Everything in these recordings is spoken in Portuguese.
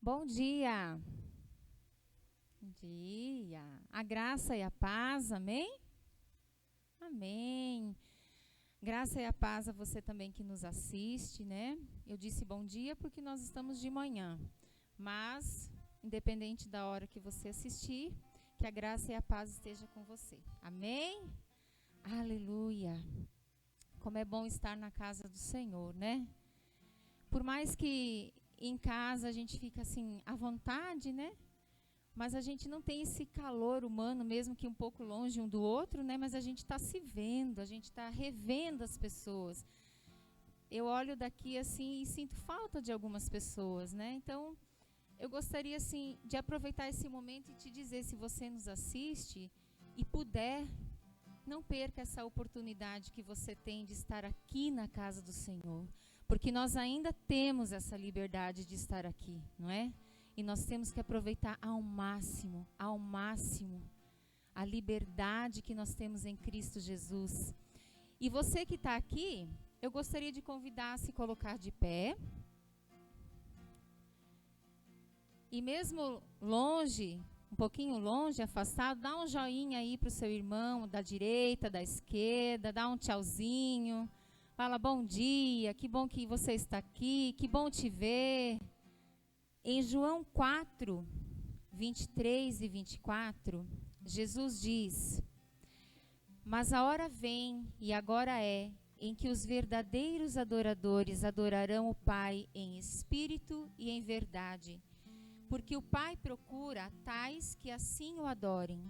Bom dia. Bom dia. A graça e a paz, amém? Amém. Graça e a paz a você também que nos assiste, né? Eu disse bom dia porque nós estamos de manhã, mas independente da hora que você assistir, que a graça e a paz esteja com você. Amém? Aleluia. Como é bom estar na casa do Senhor, né? Por mais que em casa a gente fica assim à vontade, né? Mas a gente não tem esse calor humano, mesmo que um pouco longe um do outro, né? Mas a gente está se vendo, a gente está revendo as pessoas. Eu olho daqui assim e sinto falta de algumas pessoas, né? Então, eu gostaria assim de aproveitar esse momento e te dizer, se você nos assiste e puder, não perca essa oportunidade que você tem de estar aqui na casa do Senhor, porque nós ainda temos essa liberdade de estar aqui, não é? E nós temos que aproveitar ao máximo, a liberdade que nós temos em Cristo Jesus. E você que está aqui, eu gostaria de convidar a se colocar de pé. E mesmo longe, um pouquinho longe, afastado, dá um joinha aí para o seu irmão, da direita, da esquerda, dá um tchauzinho. Fala bom dia, que bom que você está aqui, que bom te ver. Em João 4, 23 e 24, Jesus diz: mas a hora vem, e agora é, em que os verdadeiros adoradores adorarão o Pai em espírito e em verdade, porque o Pai procura tais que assim o adorem.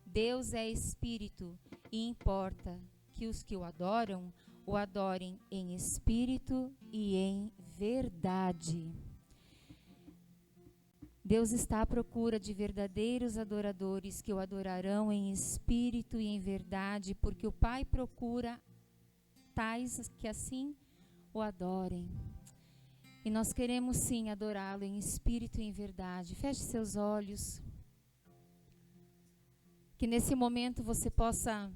Deus é espírito, e importa que os que o adorem em espírito e em verdade. Deus está à procura de verdadeiros adoradores que o adorarão em espírito e em verdade, porque o Pai procura tais que assim o adorem. E nós queremos sim adorá-lo em espírito e em verdade. Feche seus olhos. Que nesse momento você possa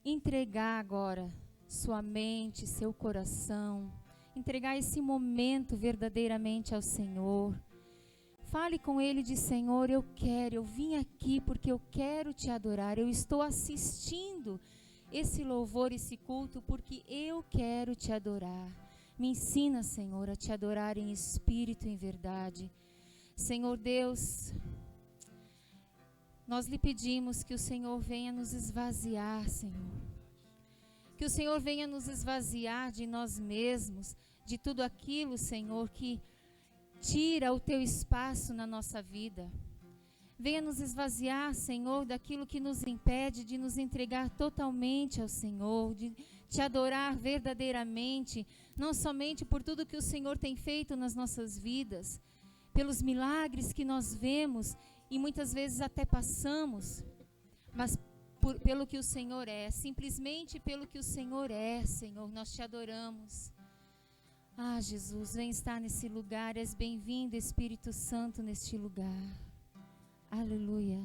entregar agora sua mente, seu coração, entregar esse momento verdadeiramente ao Senhor. Fale com Ele de Senhor, eu vim aqui porque eu quero te adorar, eu estou assistindo esse louvor, esse culto, porque eu quero te adorar. Me ensina, Senhor, a te adorar em espírito e em verdade. Senhor Deus, nós lhe pedimos que o Senhor venha nos esvaziar, Senhor. Que o Senhor venha nos esvaziar de nós mesmos, de tudo aquilo, Senhor, que tira o teu espaço na nossa vida. Venha nos esvaziar, Senhor, daquilo que nos impede de nos entregar totalmente ao Senhor, de te adorar verdadeiramente, não somente por tudo que o Senhor tem feito nas nossas vidas, pelos milagres que nós vemos e muitas vezes até passamos, mas pelo que o Senhor é, simplesmente pelo que o Senhor é, Senhor, nós te adoramos. Ah, Jesus, vem estar nesse lugar, és bem-vindo, Espírito Santo, neste lugar. Aleluia.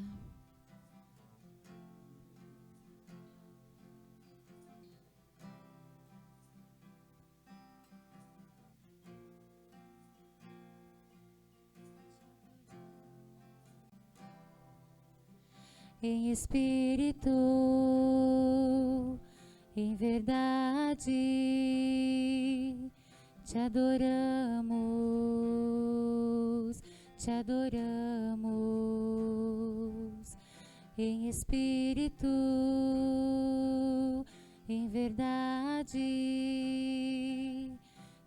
Em espírito, em verdade, te adoramos, te adoramos, em espírito, em verdade,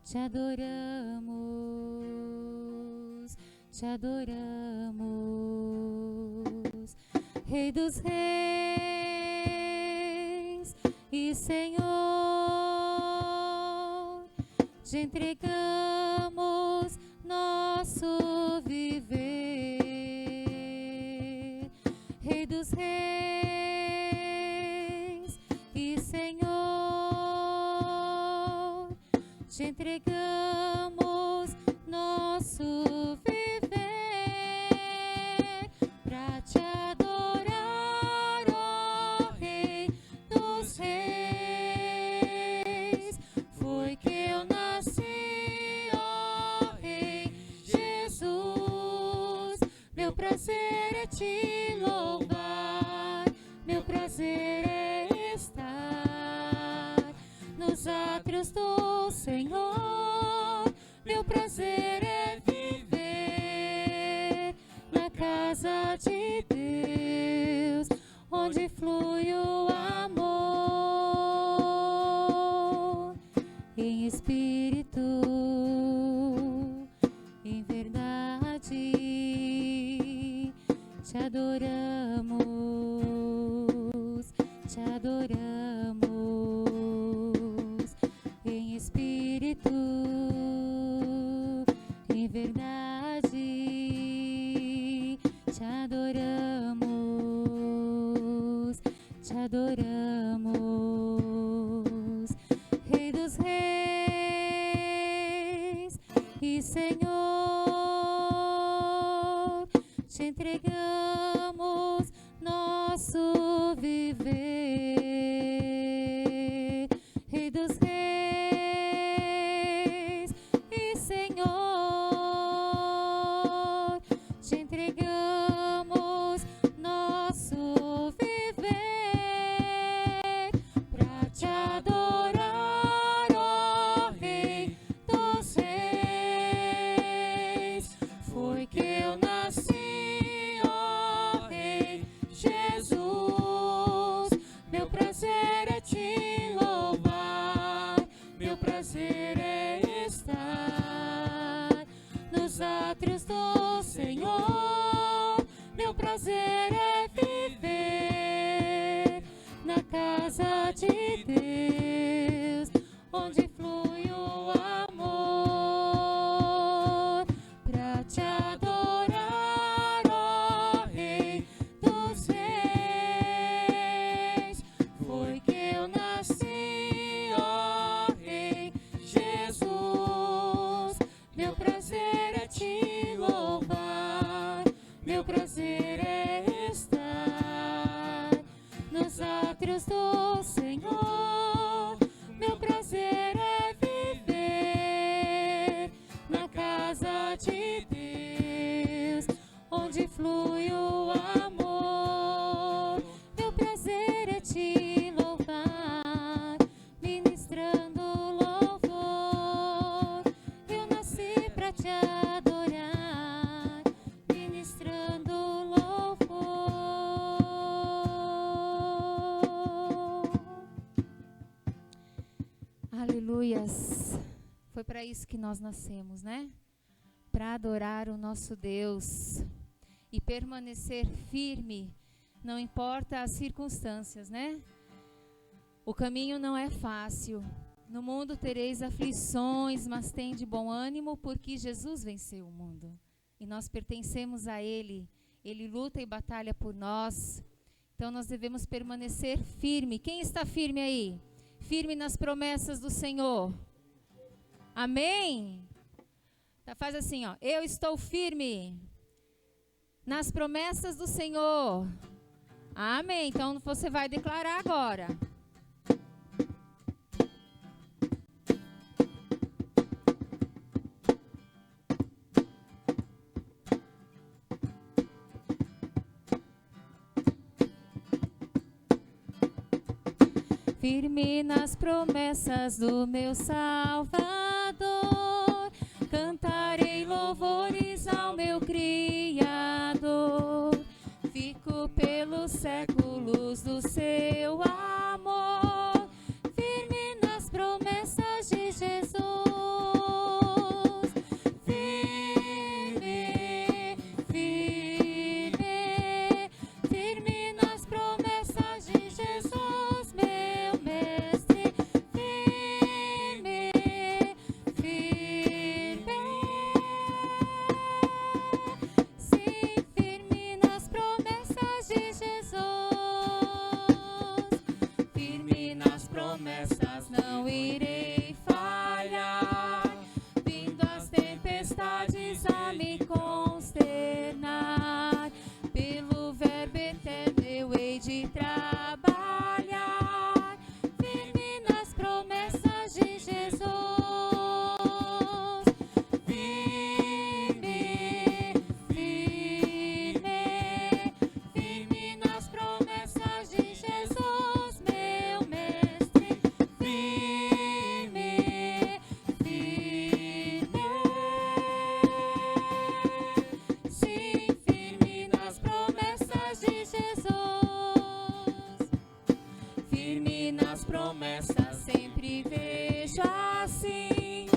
te adoramos, te adoramos, Rei dos Reis e Senhor, te entregamos nosso viver, Rei dos Reis e Senhor, te entregamos nosso viver, pra te adorar, ó Rei dos Reis. Foi que eu nasci, ó Rei Jesus. prazer é te louvar, meu prazer é estar nos átrios do Senhor, meu prazer é viver na casa de Deus, onde flui o amor em espírito, em verdade. Te adoramos, em espírito, em verdade. Te adoramos, Rei dos reis e Senhor, te entregamos nosso viver. Rei dos reis e Senhor, te entregamos nosso viver pra te adorar, ó Rei dos reis. Foi que eu nasci, ó Rei Jesus. Meu prazer é te louvar, meu prazer é estar nos átrios do Senhor, meu prazer é viver na casa de Deus, onde flui o amor pra te adorar, ó Rei dos reis. Foi que eu nasci, ó Rei Jesus. Meu prazer é te louvar, meu prazer é estar nos átrios do Senhor, meu prazer é viver na casa de Deus, onde flui o amor. Meu prazer é te louvar, ministrando louvor. Eu nasci pra te adorar, ministrando louvor. Aleluias. Foi para isso que nós nascemos, né? Para adorar o nosso Deus e permanecer firme, não importa as circunstâncias, né? O caminho não é fácil. No mundo tereis aflições, mas tende bom ânimo, porque Jesus venceu o mundo. E nós pertencemos a Ele. Ele luta e batalha por nós. Então nós devemos permanecer firme. Quem está firme aí? Firme nas promessas do Senhor. Amém? Tá, faz assim, ó. Eu estou firme nas promessas do Senhor. Amém. Então você vai declarar agora. Firme nas promessas do meu Salvador, cantarei louvores ao meu Criador. Fico pelos séculos do seu amor, firme nas promessas de Jesus. Firme, firme, firme nas promessas de Jesus, meu mestre. Firme, firme, sim, firme nas promessas de Jesus. Firme nas promessas, não irei falhar. Vindo as tempestades a me consternar, pelo verbo eterno eu hei de trabalhar. Firme nas promessas de Jesus. Firme, firme, promessas sempre vejo assim.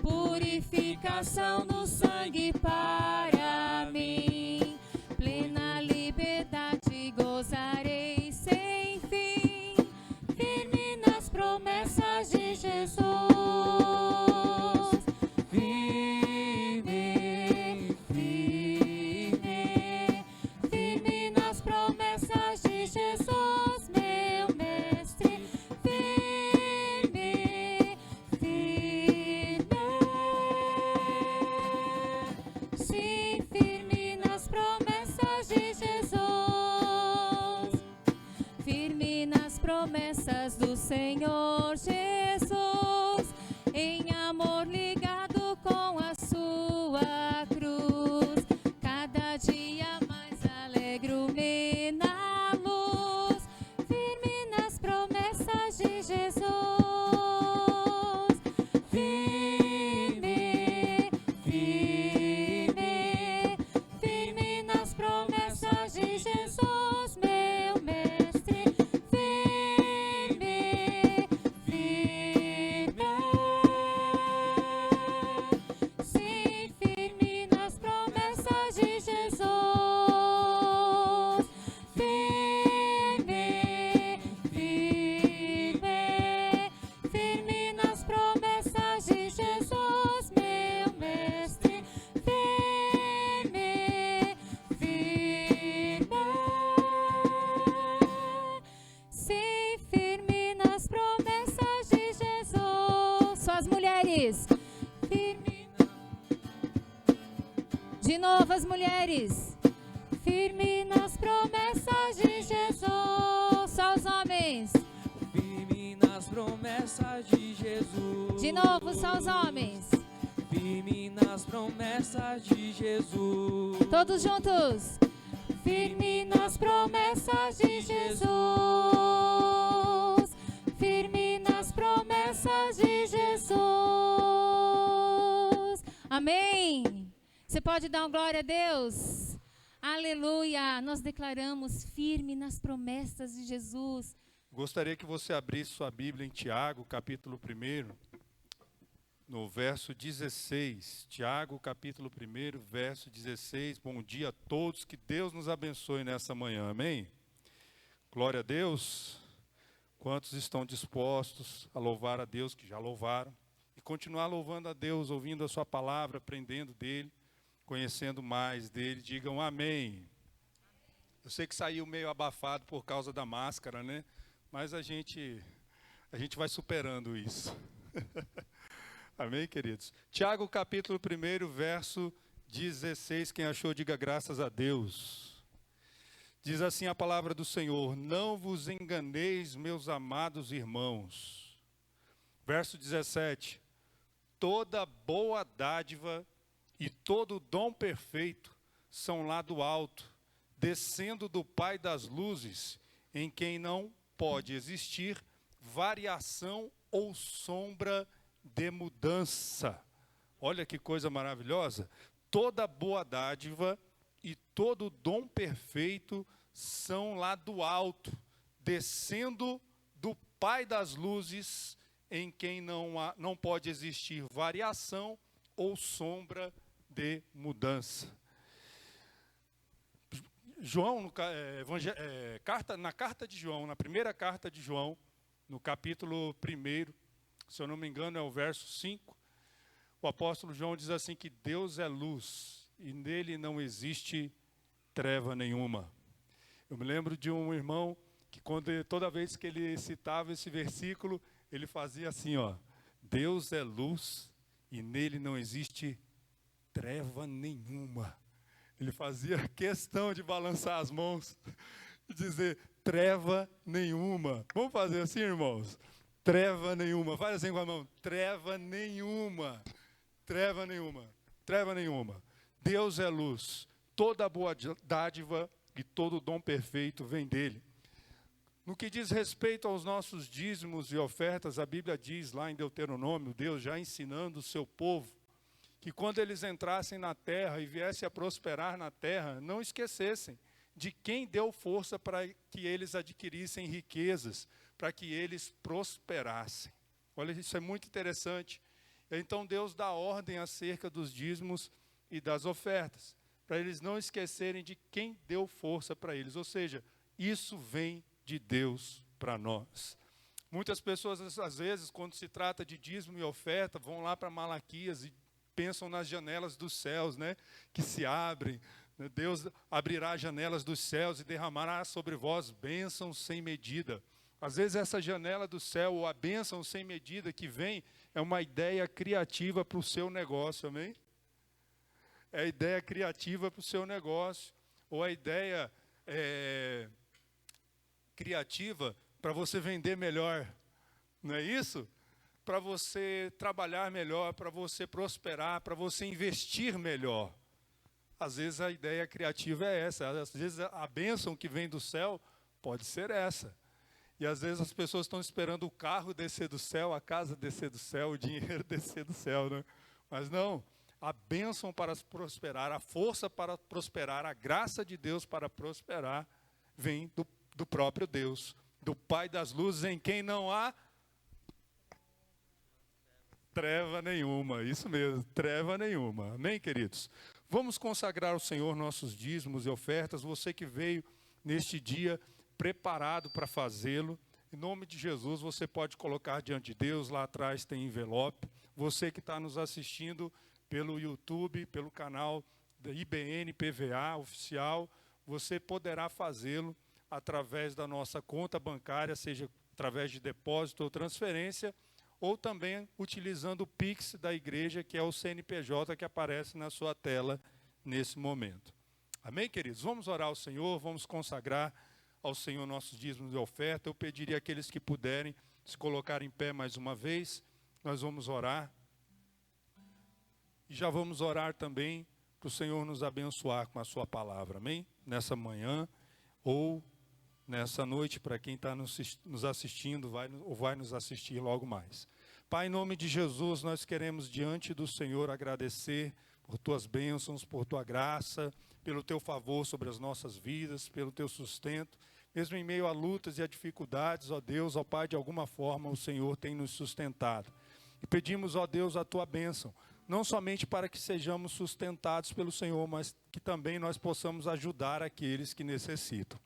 Purificação no sangue para mim. Plena liberdade gozarei sem fim. Firme nas promessas de Jesus. Firme, firme, firme nas promessas de Jesus, meu mestre. Firme, firme. Sim, firme nas promessas de Jesus. Firme nas promessas do Senhor Jesus. Em amor ligado com a sua cruz. Cada dia mais alegro-me na luz. Firme nas promessas de Jesus. Firme, firme, firme nas promessas de Jesus, meu mestre. Firme, firme. Sim, firme nas promessas de Jesus. Firme, firme, firme nas promessas de Jesus, meu mestre. Firme, firme. Sim, firme nas promessas de Jesus. Só as mulheres. Firme. De novo as mulheres. Firme nas promessas de Jesus. Só os homens. Firme nas promessas de Jesus. De novo só os homens. Firme nas promessas de Jesus. Todos juntos. Firme nas promessas de Jesus. Firme nas promessas de Jesus. Amém. Você pode dar uma glória a Deus? Aleluia. Nós declaramos firme nas promessas de Jesus. Gostaria que você abrisse sua Bíblia em Tiago, capítulo 1, no verso 16. Tiago, capítulo 1, verso 16. Bom dia a todos, que Deus nos abençoe nessa manhã, amém? Glória a Deus. Quantos estão dispostos a louvar a Deus, que já louvaram, e continuar louvando a Deus, ouvindo a sua palavra, aprendendo dele, conhecendo mais dele, digam amém. Eu sei que saiu meio abafado por causa da máscara, né? Mas a gente vai superando isso. Amém, queridos? Tiago, capítulo 1, verso 16. Quem achou, diga graças a Deus. Diz assim a palavra do Senhor: não vos enganeis, meus amados irmãos. Verso 17. Toda boa dádiva e todo dom perfeito são lá do alto, descendo do Pai das luzes, em quem não pode existir variação ou sombra de mudança. Olha que coisa maravilhosa. Toda boa dádiva e todo dom perfeito são lá do alto, descendo do Pai das luzes, em quem não pode existir variação ou sombra de mudança. João, na carta de João, na primeira carta de João, no capítulo 1, se eu não me engano é o verso 5, o apóstolo João diz assim que Deus é luz e nele não existe treva nenhuma. Eu me lembro de um irmão que toda vez que ele citava esse versículo, ele fazia assim, ó: Deus é luz e nele não existe treva nenhuma. Ele fazia questão de balançar as mãos e dizer treva nenhuma. Vamos fazer assim, irmãos? Treva nenhuma. Faz assim com a mão. Treva nenhuma. Treva nenhuma. Treva nenhuma. Deus é luz. Toda boa dádiva e todo dom perfeito vem dele. No que diz respeito aos nossos dízimos e ofertas, a Bíblia diz lá em Deuteronômio, Deus já ensinando o seu povo, que quando eles entrassem na terra e viessem a prosperar na terra, não esquecessem de quem deu força para que eles adquirissem riquezas, para que eles prosperassem. Olha, isso é muito interessante. Então Deus dá ordem acerca dos dízimos e das ofertas, para eles não esquecerem de quem deu força para eles. Ou seja, isso vem de Deus para nós. Muitas pessoas, às vezes, quando se trata de dízimo e oferta, vão lá para Malaquias e pensam nas janelas dos céus, né, que se abrem. Deus abrirá as janelas dos céus e derramará sobre vós bênçãos sem medida. Às vezes essa janela do céu, ou a bênção sem medida que vem, é uma ideia criativa para o seu negócio, amém? É a ideia criativa para o seu negócio, ou a ideia criativa para você vender melhor, não é isso? Para você trabalhar melhor, para você prosperar, para você investir melhor. Às vezes a ideia criativa é essa, às vezes a bênção que vem do céu pode ser essa. E às vezes as pessoas estão esperando o carro descer do céu, a casa descer do céu, o dinheiro descer do céu, né? Mas não, a bênção para prosperar, a força para prosperar, a graça de Deus para prosperar, vem do próprio Deus, do Pai das luzes, em quem não há treva nenhuma. Isso mesmo, treva nenhuma. Amém, queridos? Vamos consagrar ao Senhor nossos dízimos e ofertas. Você que veio neste dia preparado para fazê-lo, em nome de Jesus, você pode colocar diante de Deus. Lá atrás tem envelope. Você que está nos assistindo pelo YouTube, pelo canal da IBN PVA oficial, você poderá fazê-lo através da nossa conta bancária, seja através de depósito ou transferência, ou também utilizando o Pix da igreja, que é o CNPJ que aparece na sua tela nesse momento. Amém, queridos? Vamos orar ao Senhor, vamos consagrar ao Senhor nossos dízimos e oferta. Eu pediria àqueles que puderem se colocar em pé mais uma vez. Nós vamos orar. E já vamos orar também para o Senhor nos abençoar com a sua palavra, amém? Nessa manhã ou nessa noite, para quem está nos assistindo ou vai nos assistir logo mais. Pai, em nome de Jesus, nós queremos diante do Senhor agradecer por tuas bênçãos, por tua graça, pelo teu favor sobre as nossas vidas, pelo teu sustento. Mesmo em meio a lutas e a dificuldades, ó Deus, ó Pai, de alguma forma o Senhor tem nos sustentado. E pedimos, ó Deus, a tua bênção, não somente para que sejamos sustentados pelo Senhor, mas que também nós possamos ajudar aqueles que necessitam.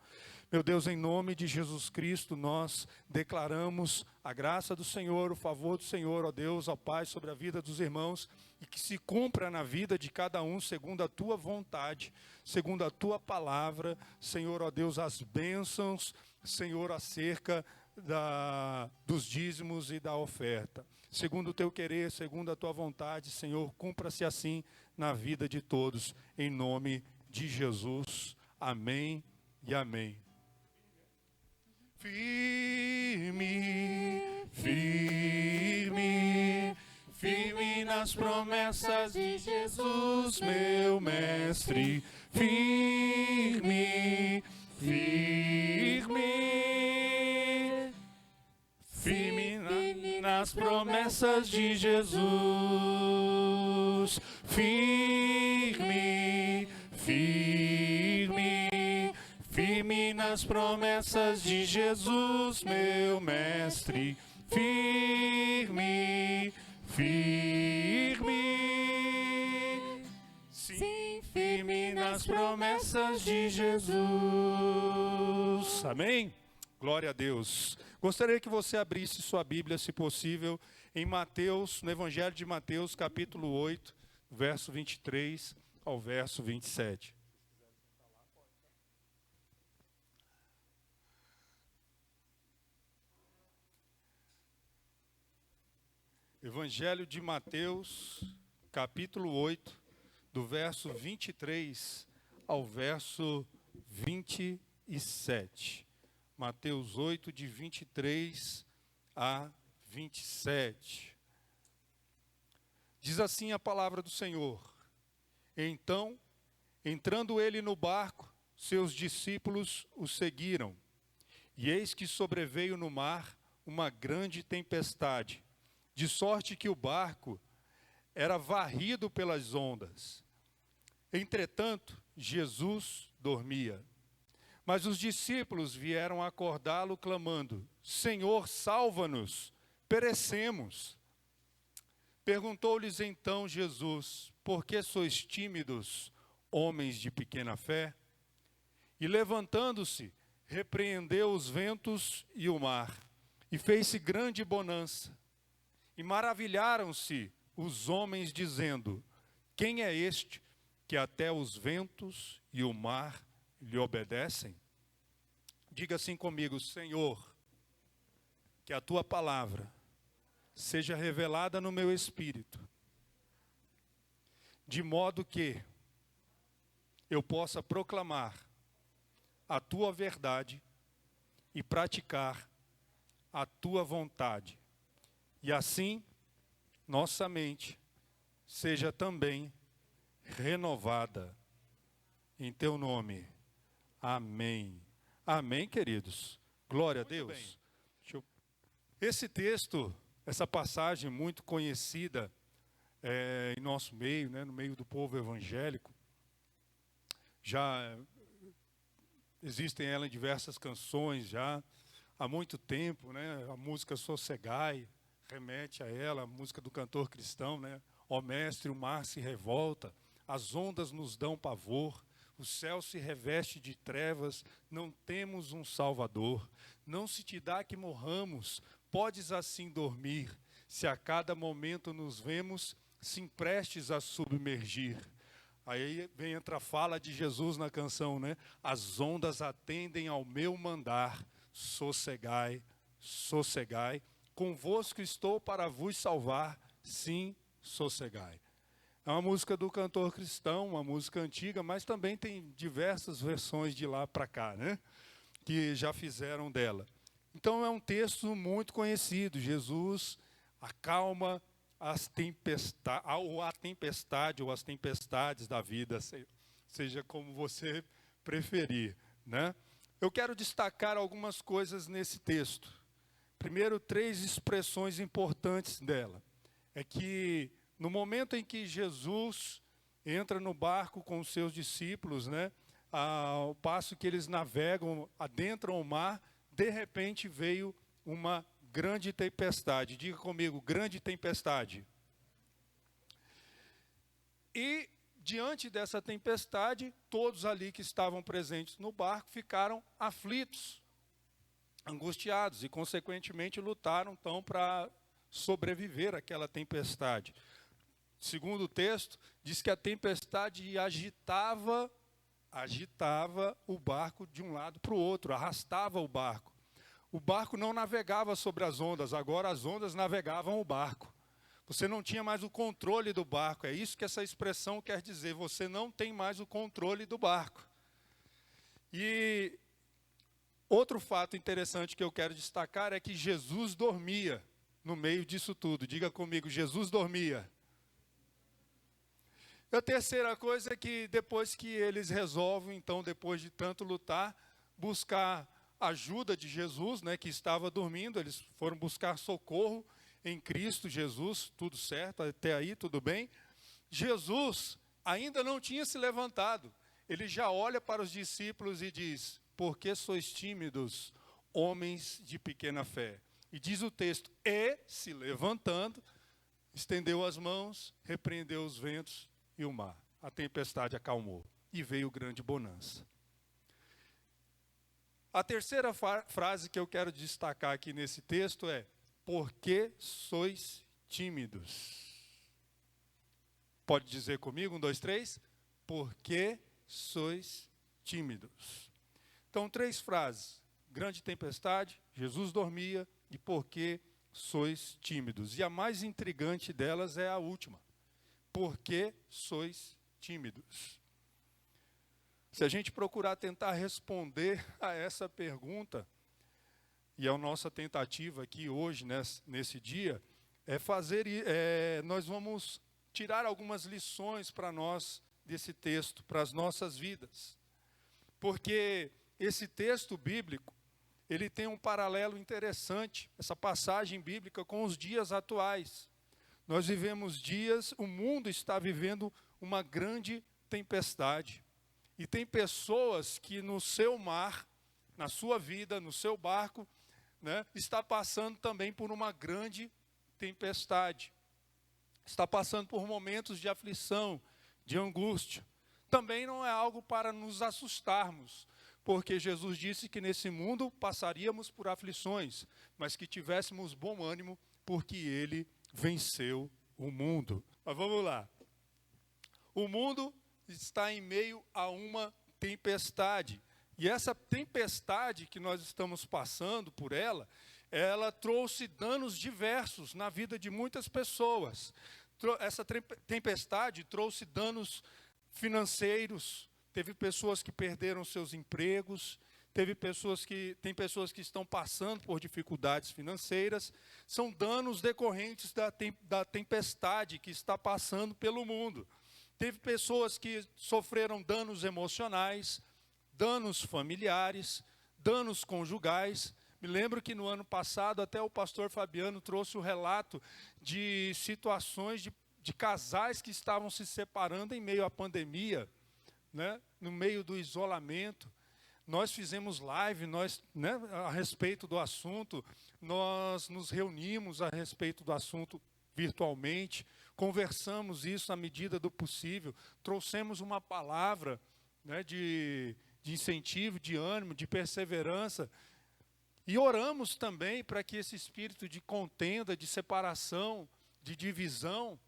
Meu Deus, em nome de Jesus Cristo, nós declaramos a graça do Senhor, o favor do Senhor, ó Deus, ó Pai, sobre a vida dos irmãos, e que se cumpra na vida de cada um segundo a tua vontade, segundo a tua palavra, Senhor, ó Deus, as bênçãos, Senhor, acerca dos dízimos e da oferta. Segundo o teu querer, segundo a tua vontade, Senhor, cumpra-se assim na vida de todos, em nome de Jesus. Amém e amém. Firme, firme, firme nas promessas de Jesus, meu mestre. Firme, firme, firme nas promessas de Jesus. Firme, firme, firme nas promessas de Jesus, meu mestre. Firme, firme, sim, firme nas promessas de Jesus. Amém? Glória a Deus. Gostaria que você abrisse sua Bíblia, se possível, em Mateus, no Evangelho de Mateus, capítulo 8, verso 23 ao verso 27. Evangelho de Mateus, capítulo 8, do verso 23 ao verso 27. Mateus 8, de 23 a 27. Diz assim a palavra do Senhor: Então, entrando ele no barco, seus discípulos o seguiram. E eis que sobreveio no mar uma grande tempestade, de sorte que o barco era varrido pelas ondas. Entretanto, Jesus dormia. Mas os discípulos vieram acordá-lo clamando: Senhor, salva-nos, perecemos. Perguntou-lhes então Jesus: por que sois tímidos, homens de pequena fé? E levantando-se, repreendeu os ventos e o mar, e fez-se grande bonança. E maravilharam-se os homens, dizendo: quem é este que até os ventos e o mar lhe obedecem? Diga assim comigo: Senhor, que a tua palavra seja revelada no meu espírito, de modo que eu possa proclamar a tua verdade e praticar a tua vontade. E assim, nossa mente seja também renovada em teu nome. Amém. Amém, queridos. Glória a Deus. Esse texto, essa passagem muito conhecida em nosso meio, né, no meio do povo evangélico, já existem ela em diversas canções já há muito tempo, né? A música Sossegai remete a ela, a música do cantor cristão, né? Ó mestre, o mar se revolta, as ondas nos dão pavor, o céu se reveste de trevas, não temos um Salvador. Não se te dá que morramos, podes assim dormir, se a cada momento nos vemos, se prestes a submergir. Aí entra a fala de Jesus na canção, né? As ondas atendem ao meu mandar, sossegai, sossegai, convosco estou para vos salvar, sim, sossegai. É uma música do cantor cristão, uma música antiga, mas também tem diversas versões de lá para cá, né? Que já fizeram dela. Então é um texto muito conhecido. Jesus acalma a tempestade ou as tempestades da vida, seja como você preferir, né? Eu quero destacar algumas coisas nesse texto. Primeiro, 3 expressões importantes dela. É que no momento em que Jesus entra no barco com os seus discípulos, né, ao passo que eles navegam, adentram o mar, de repente veio uma grande tempestade. Diga comigo, grande tempestade. E diante dessa tempestade, todos ali que estavam presentes no barco ficaram aflitos, angustiados e, consequentemente, lutaram então para sobreviver àquela tempestade. Segundo o texto, diz que a tempestade agitava o barco de um lado para o outro, arrastava o barco. O barco não navegava sobre as ondas, agora as ondas navegavam o barco. Você não tinha mais o controle do barco, é isso que essa expressão quer dizer, você não tem mais o controle do barco. E outro fato interessante que eu quero destacar é que Jesus dormia no meio disso tudo. Diga comigo, Jesus dormia. A terceira coisa é que depois que eles resolvem, então, depois de tanto lutar, buscar ajuda de Jesus, né, que estava dormindo, eles foram buscar socorro em Cristo Jesus, tudo certo, até aí tudo bem. Jesus ainda não tinha se levantado, ele já olha para os discípulos e diz: por que sois tímidos, homens de pequena fé? E diz o texto, e se levantando, estendeu as mãos, repreendeu os ventos e o mar. A tempestade acalmou e veio grande bonança. A terceira frase que eu quero destacar aqui nesse texto é: por que sois tímidos? Pode dizer comigo, 1, 2, 3? Por que sois tímidos? Então, 3 frases. Grande tempestade, Jesus dormia e por que sois tímidos? E a mais intrigante delas é a última. Por que sois tímidos? Se a gente procurar tentar responder a essa pergunta, e a nossa tentativa aqui hoje, nesse dia, nós vamos tirar algumas lições para nós desse texto, para as nossas vidas. Porque esse texto bíblico, ele tem um paralelo interessante, essa passagem bíblica, com os dias atuais. Nós vivemos dias, o mundo está vivendo uma grande tempestade. E tem pessoas que no seu mar, na sua vida, no seu barco, né, está passando também por uma grande tempestade. Está passando por momentos de aflição, de angústia. Também não é algo para nos assustarmos, porque Jesus disse que nesse mundo passaríamos por aflições, mas que tivéssemos bom ânimo, porque Ele venceu o mundo. Mas vamos lá. O mundo está em meio a uma tempestade. E essa tempestade que nós estamos passando por ela, ela trouxe danos diversos na vida de muitas pessoas. Essa tempestade trouxe danos financeiros, teve pessoas que perderam seus empregos, tem pessoas que estão passando por dificuldades financeiras. São danos decorrentes da tempestade que está passando pelo mundo. Teve pessoas que sofreram danos emocionais, danos familiares, danos conjugais. Me lembro que no ano passado até o pastor Fabiano trouxe o relato de situações de casais que estavam se separando em meio à pandemia, né, no meio do isolamento. Nós fizemos live, a respeito do assunto, nós nos reunimos a respeito do assunto virtualmente, conversamos isso à medida do possível, trouxemos uma palavra, né, de incentivo, de ânimo, de perseverança, e oramos também para que esse espírito de contenda, de separação, de divisão,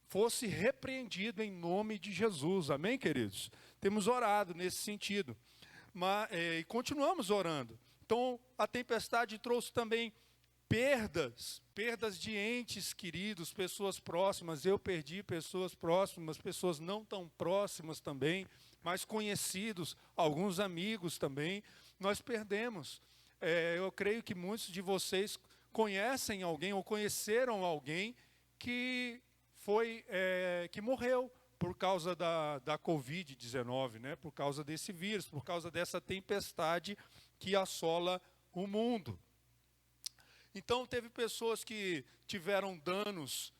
fosse repreendido em nome de Jesus. Amém, queridos? Temos orado nesse sentido. E continuamos orando. Então, a tempestade trouxe também perdas de entes queridos, pessoas próximas. Eu perdi pessoas próximas, pessoas não tão próximas também, mas conhecidos, alguns amigos também. Nós perdemos. Eu creio que muitos de vocês conhecem alguém ou conheceram alguém que morreu por causa da Covid-19, né? Por causa desse vírus, por causa dessa tempestade que assola o mundo. Então, teve pessoas que tiveram danos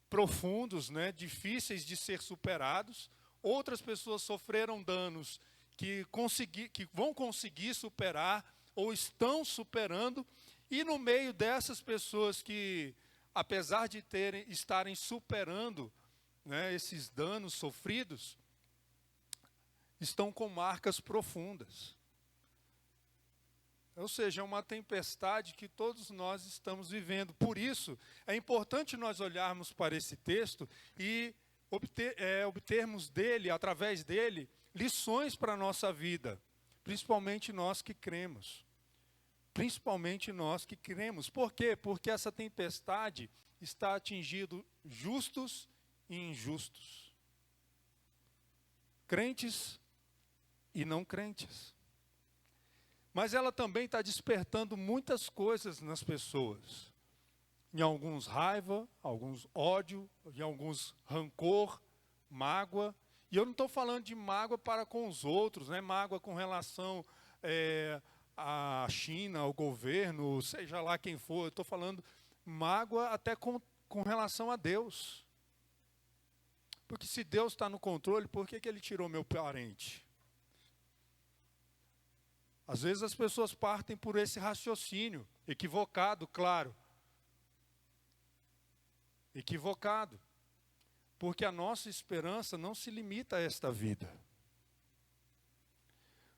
profundos, né? Difíceis de ser superados. Outras pessoas sofreram danos que vão conseguir superar ou estão superando. E no meio dessas pessoas que, apesar de estarem superando, né, esses danos sofridos, estão com marcas profundas. Ou seja, é uma tempestade que todos nós estamos vivendo. Por isso, é importante nós olharmos para esse texto e obtermos dele, através dele, lições para a nossa vida, principalmente nós que cremos. Principalmente nós que cremos. Por quê? Porque essa tempestade está atingindo justos e injustos. Crentes e não crentes. Mas ela também está despertando muitas coisas nas pessoas. Em alguns raiva, alguns ódio, em alguns rancor, mágoa. E eu não estou falando de mágoa para com os outros, né? Mágoa com relação à China, ao governo, seja lá quem for. Eu estou falando mágoa até com relação a Deus. Porque se Deus está no controle, por que Ele tirou meu parente? Às vezes as pessoas partem por esse raciocínio, equivocado, claro. Equivocado. Porque a nossa esperança não se limita a esta vida.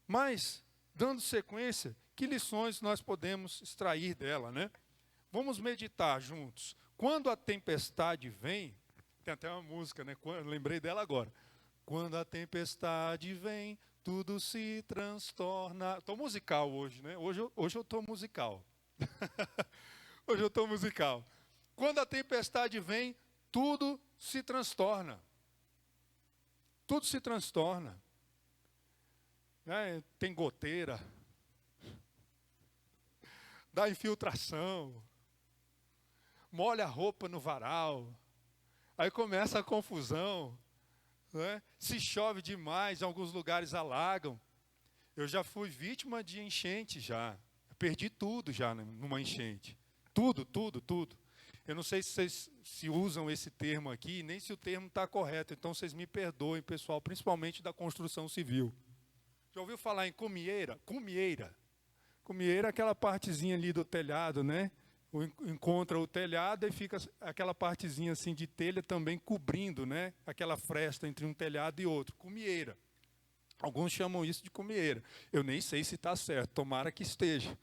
Mas, dando sequência, que lições nós podemos extrair dela, né? Vamos meditar juntos. Quando a tempestade vem, tem até uma música, né? Lembrei dela agora. Quando a tempestade vem, tudo se transtorna. Estou musical hoje, né? Hoje eu estou musical. Hoje eu estou musical. Quando a tempestade vem, tudo se transtorna. Tudo se transtorna. Tem goteira. Dá infiltração. Molha a roupa no varal. Aí começa a confusão. Né? Se chove demais, em alguns lugares alagam. Eu já fui vítima de enchente já. Eu perdi tudo já numa enchente. Tudo. Eu não sei se vocês se usam esse termo aqui, nem se o termo está correto. Então vocês me perdoem, pessoal, principalmente da construção civil. Já ouviu falar em cumieira? Cumieira é aquela partezinha ali do telhado, né? Encontra o telhado e fica aquela partezinha assim de telha também cobrindo, né? Aquela fresta entre um telhado e outro. Cumieira. Alguns chamam isso de cumieira. Eu nem sei se está certo, tomara que esteja,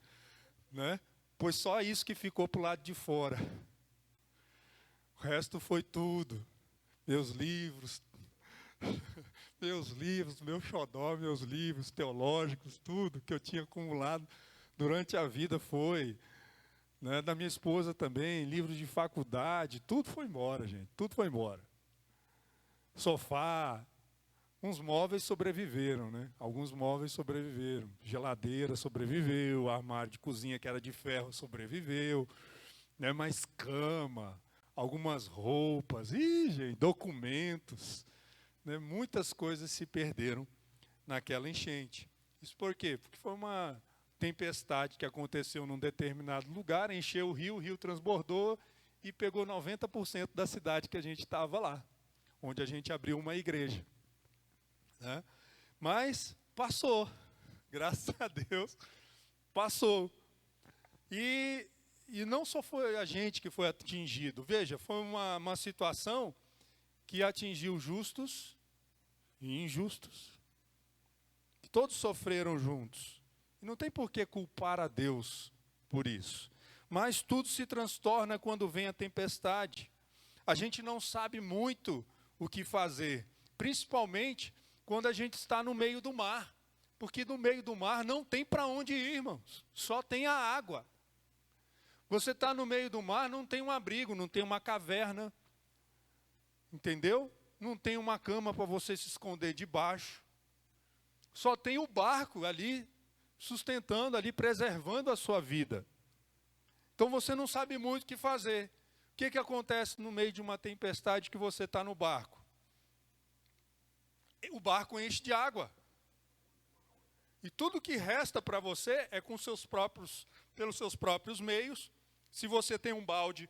né? Pois só isso que ficou para o lado de fora. O resto foi tudo. Meus livros, meu xodó, meus livros teológicos, tudo que eu tinha acumulado durante a vida foi, né? Da minha esposa também, livros de faculdade, tudo foi embora, gente, tudo foi embora. Sofá, uns móveis sobreviveram, né? Alguns móveis sobreviveram. Geladeira sobreviveu, armário de cozinha que era de ferro sobreviveu, né? Mas cama, algumas roupas, gente, documentos, né? Muitas coisas se perderam naquela enchente. Isso por quê? Porque foi uma tempestade que aconteceu num determinado lugar, encheu o rio transbordou e pegou 90% da cidade que a gente estava lá, onde a gente abriu uma igreja. Né? Mas passou, graças a Deus, passou. E não só foi a gente que foi atingido, veja, foi uma situação que atingiu justos e injustos. Todos sofreram juntos. E não tem por que culpar a Deus por isso. Mas tudo se transtorna quando vem a tempestade. A gente não sabe muito o que fazer, principalmente quando a gente está no meio do mar. Porque no meio do mar não tem para onde ir, irmãos. Só tem a água. Você está no meio do mar, não tem um abrigo, não tem uma caverna. Entendeu? Não tem uma cama para você se esconder debaixo. Só tem o barco ali, sustentando ali, preservando a sua vida. Então você não sabe muito o que fazer. O que acontece no meio de uma tempestade que você está no barco? O barco enche de água. E tudo que resta para você é com pelos seus próprios meios. Se você tem um balde,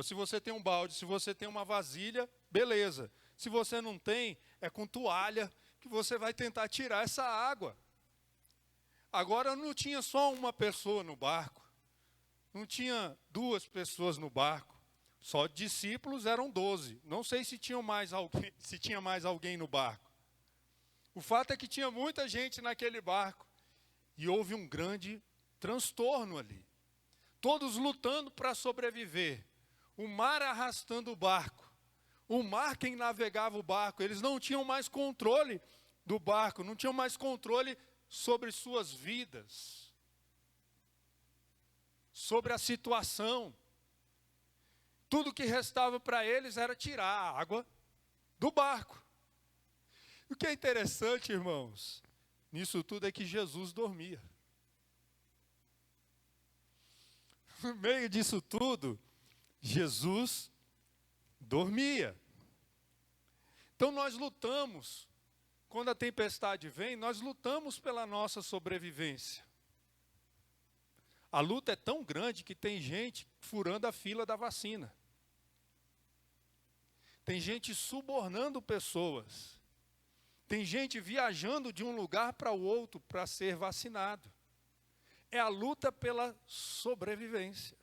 se você tem um balde, se você tem uma vasilha, beleza. Se você não tem, é com toalha que você vai tentar tirar essa água. Agora não tinha só uma pessoa no barco. Não tinha 2 pessoas no barco. Só discípulos eram 12. Não sei se tinha mais alguém no barco. O fato é que tinha muita gente naquele barco. E houve um grande transtorno ali. Todos lutando para sobreviver. O mar arrastando o barco. O mar quem navegava o barco. Eles não tinham mais controle do barco. Não tinham mais controle sobre suas vidas. Sobre a situação. Tudo que restava para eles era tirar a água do barco. O que é interessante, irmãos, nisso tudo é que Jesus dormia. No meio disso tudo, Jesus dormia. Então nós lutamos, quando a tempestade vem, nós lutamos pela nossa sobrevivência. A luta é tão grande que tem gente furando a fila da vacina. Tem gente subornando pessoas. Tem gente viajando de um lugar para o outro para ser vacinado. É a luta pela sobrevivência.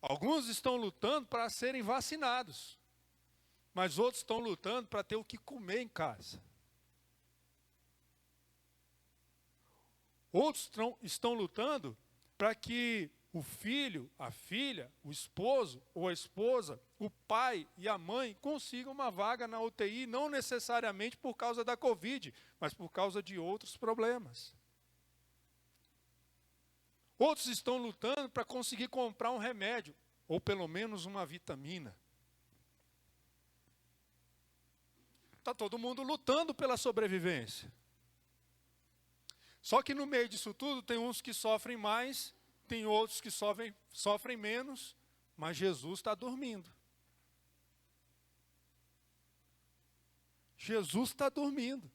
Alguns estão lutando para serem vacinados. Mas outros estão lutando para ter o que comer em casa. Outros estão lutando para que o filho, a filha, o esposo ou a esposa, o pai e a mãe consigam uma vaga na UTI, não necessariamente por causa da Covid, mas por causa de outros problemas. Outros estão lutando para conseguir comprar um remédio, ou pelo menos uma vitamina. Está todo mundo lutando pela sobrevivência. Só que no meio disso tudo tem uns que sofrem mais, tem outros que sofrem menos, mas Jesus está dormindo. Jesus está dormindo.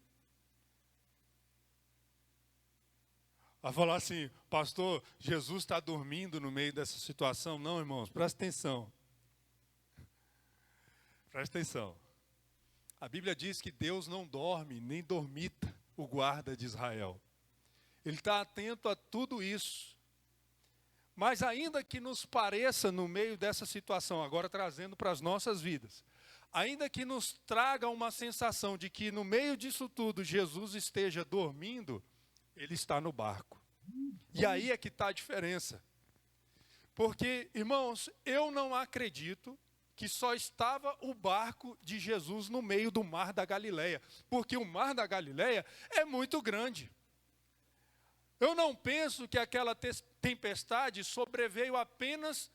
Vai falar assim, pastor, Jesus está dormindo no meio dessa situação? Não, irmãos, presta atenção. Presta atenção. A Bíblia diz que Deus não dorme, nem dormita. o guarda de Israel. Ele está atento a tudo isso. Mas ainda que nos pareça no meio dessa situação, agora trazendo para as nossas vidas, ainda que nos traga uma sensação de que no meio disso tudo Jesus esteja dormindo, ele está no barco. E aí é que está a diferença. Porque, irmãos, eu não acredito que só estava o barco de Jesus no meio do mar da Galileia, porque o mar da Galileia é muito grande. Eu não penso que aquela tempestade sobreveio apenas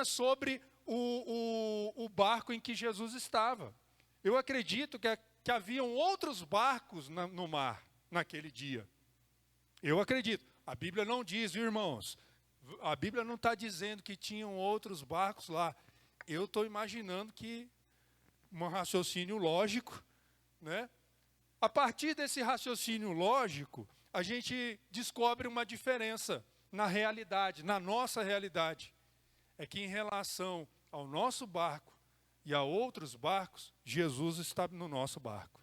sobre o barco em que Jesus estava. Eu acredito que haviam outros barcos no mar naquele dia. Eu acredito. A Bíblia não diz, viu, irmãos? A Bíblia não está dizendo que tinham outros barcos lá. Eu estou imaginando que um raciocínio lógico, né? A partir desse raciocínio lógico, a gente descobre uma diferença na realidade, na nossa realidade. É que em relação ao nosso barco e a outros barcos, Jesus está no nosso barco.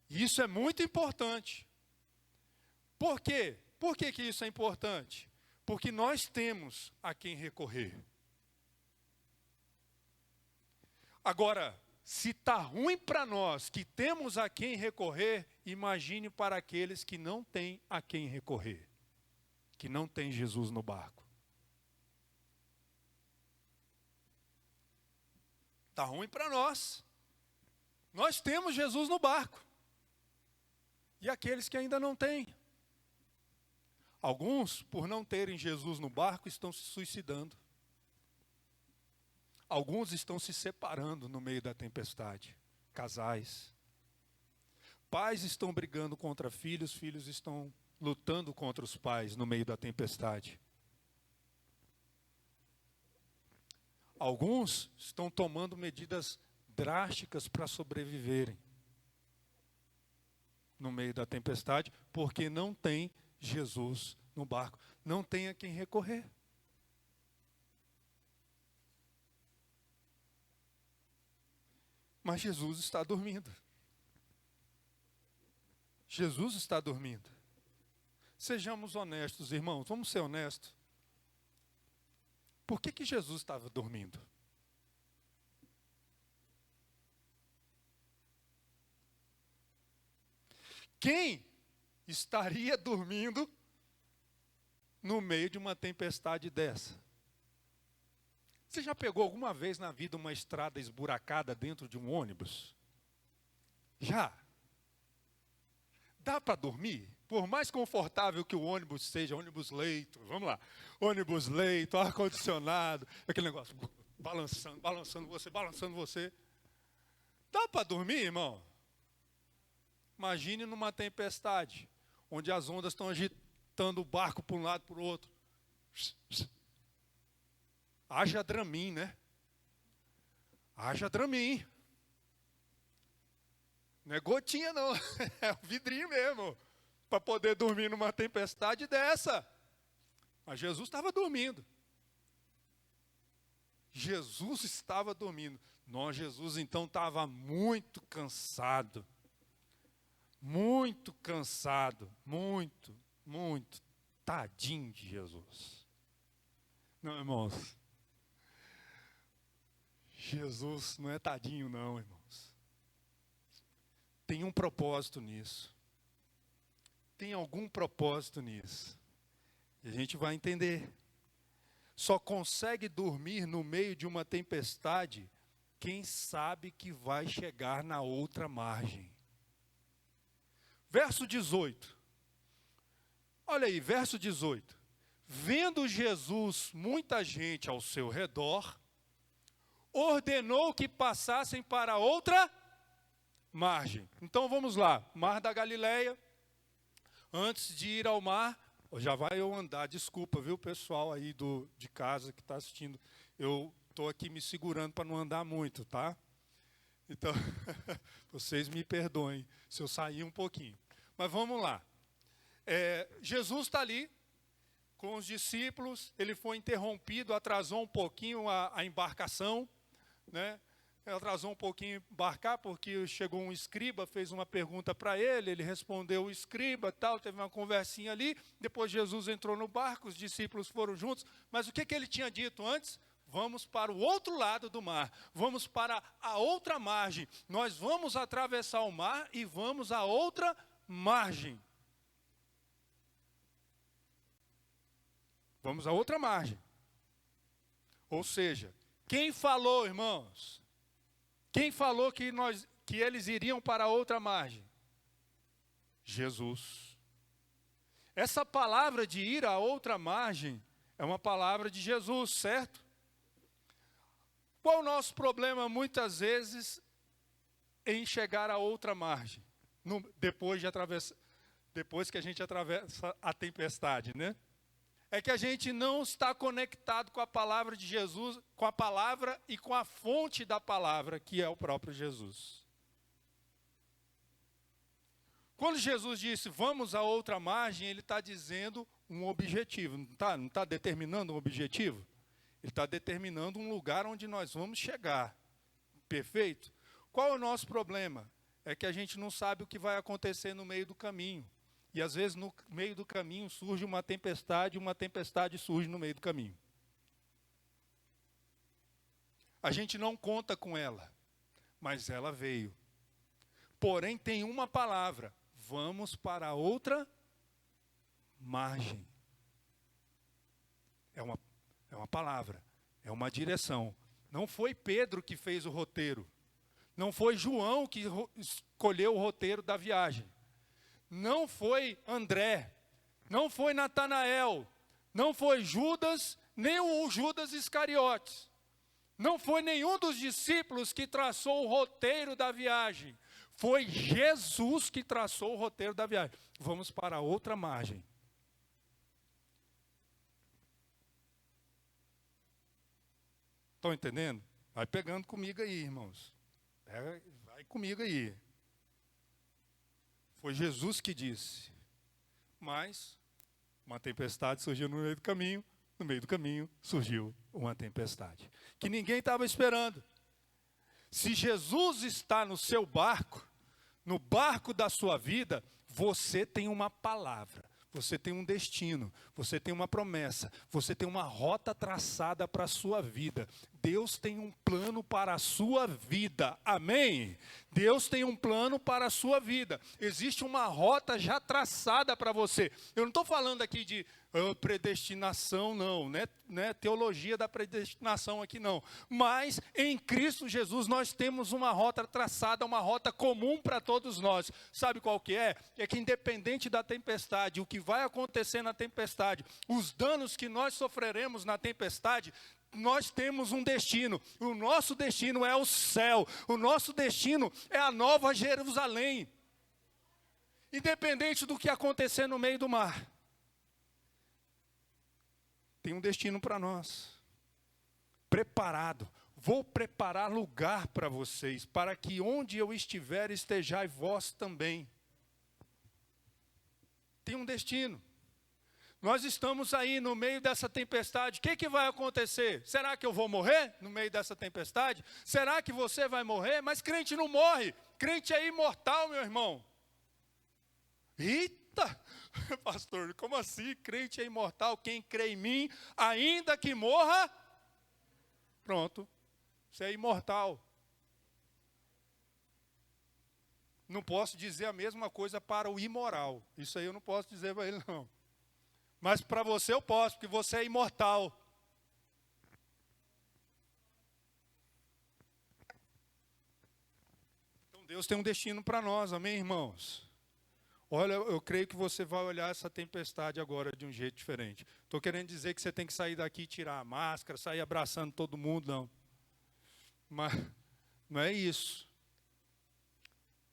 E isso é muito importante. Por quê? Por que isso é importante? Porque nós temos a quem recorrer. Agora, se está ruim para nós que temos a quem recorrer, imagine para aqueles que não têm a quem recorrer, que não tem Jesus no barco. Está ruim para nós. Nós temos Jesus no barco. E aqueles que ainda não têm. Alguns, por não terem Jesus no barco, estão se suicidando. Alguns estão se separando no meio da tempestade. Casais. Pais estão brigando contra filhos, filhos estão lutando contra os pais no meio da tempestade. Alguns estão tomando medidas drásticas para sobreviverem no meio da tempestade, porque não tem Jesus no barco, não tem a quem recorrer. Mas Jesus está dormindo. Jesus está dormindo. Sejamos honestos, irmãos, vamos ser honestos. Por que Jesus estava dormindo? Quem estaria dormindo no meio de uma tempestade dessa? Você já pegou alguma vez na vida uma estrada esburacada dentro de um ônibus? Já? Dá para dormir? Por mais confortável que o ônibus seja, ônibus leito, vamos lá, ônibus leito, ar-condicionado, aquele negócio balançando você. Dá para dormir, irmão? Imagine numa tempestade, onde as ondas estão agitando o barco para um lado e para o outro. Haja Dramin, né? Haja Dramin. Não é gotinha, não. É o vidrinho mesmo. Para poder dormir numa tempestade dessa. Mas Jesus estava dormindo. Jesus estava dormindo. Jesus então estava muito cansado. Muito cansado. Muito. Tadinho de Jesus. Não, irmãos. Jesus não é tadinho, não, irmãos. Tem um propósito nisso. Tem algum propósito nisso. E a gente vai entender. Só consegue dormir no meio de uma tempestade quem sabe que vai chegar na outra margem. Verso 18. Olha aí, verso 18. Vendo Jesus muita gente ao seu redor, ordenou que passassem para outra margem. Então vamos lá, Mar da Galileia. Antes de ir ao mar, já vai eu andar, desculpa, viu, pessoal aí de casa que está assistindo. Eu estou aqui me segurando para não andar muito, tá? Então, vocês me perdoem se eu sair um pouquinho. Mas vamos lá. Jesus está ali com os discípulos, ele foi interrompido, atrasou um pouquinho a embarcação, né? atrasou um pouquinho embarcar, porque chegou um escriba, fez uma pergunta para ele, ele respondeu o escriba, tal, teve uma conversinha ali, depois Jesus entrou no barco, os discípulos foram juntos, mas o que ele tinha dito antes? Vamos para o outro lado do mar, vamos para a outra margem, nós vamos atravessar o mar e vamos à outra margem. Vamos à outra margem. Ou seja, quem falou, irmãos? Quem falou que eles iriam para a outra margem? Jesus. Essa palavra de ir à outra margem é uma palavra de Jesus, certo? Qual o nosso problema muitas vezes em chegar à outra margem? Depois que a gente atravessa a tempestade, né? É que a gente não está conectado com a palavra de Jesus, com a palavra e com a fonte da palavra, que é o próprio Jesus. Quando Jesus disse, vamos à outra margem, ele está dizendo um objetivo, não está determinando um objetivo? Ele está determinando um lugar onde nós vamos chegar. Perfeito? Qual é o nosso problema? É que a gente não sabe o que vai acontecer no meio do caminho. E às vezes no meio do caminho surge uma tempestade surge no meio do caminho. A gente não conta com ela, mas ela veio. Porém tem uma palavra, vamos para a outra margem. É uma palavra, é uma direção. Não foi Pedro que fez o roteiro. Não foi João que escolheu o roteiro da viagem. Não foi André, não foi Natanael, não foi Judas, nem o Judas Iscariotes. Não foi nenhum dos discípulos que traçou o roteiro da viagem. Foi Jesus que traçou o roteiro da viagem. Vamos para a outra margem. Estão entendendo? Vai pegando comigo aí, irmãos. Vai comigo aí. Foi Jesus que disse. Mas uma tempestade surgiu no meio do caminho surgiu uma tempestade. Que ninguém estava esperando. Se Jesus está no seu barco, no barco da sua vida, você tem uma palavra. Você tem um destino, você tem uma promessa, você tem uma rota traçada para a sua vida. Deus tem um plano para a sua vida, amém? Deus tem um plano para a sua vida. Existe uma rota já traçada para você. Eu não estou falando aqui de predestinação, não é teologia da predestinação aqui não. Mas em Cristo Jesus nós temos uma rota traçada, uma rota comum para todos nós. Sabe qual que é? É que independente da tempestade, o que vai acontecer na tempestade, os danos que nós sofreremos na tempestade, nós temos um destino. O nosso destino é o céu. O nosso destino é a nova Jerusalém. Independente do que acontecer no meio do mar, tem um destino para nós. Preparado. Vou preparar lugar para vocês, para que onde eu estiver, estejais vós também. Tem um destino. Nós estamos aí no meio dessa tempestade. O que vai acontecer? Será que eu vou morrer no meio dessa tempestade? Será que você vai morrer? Mas crente não morre. Crente é imortal, meu irmão. Eita! Pastor, como assim? Crente é imortal. Quem crê em mim, ainda que morra, pronto. Você é imortal. Não posso dizer a mesma coisa para o imoral. Isso aí eu não posso dizer para ele, não. Mas para você eu posso, porque você é imortal. Então Deus tem um destino para nós, amém, irmãos? Olha, eu creio que você vai olhar essa tempestade agora de um jeito diferente. Estou querendo dizer que você tem que sair daqui e tirar a máscara, sair abraçando todo mundo, não. Mas não é isso.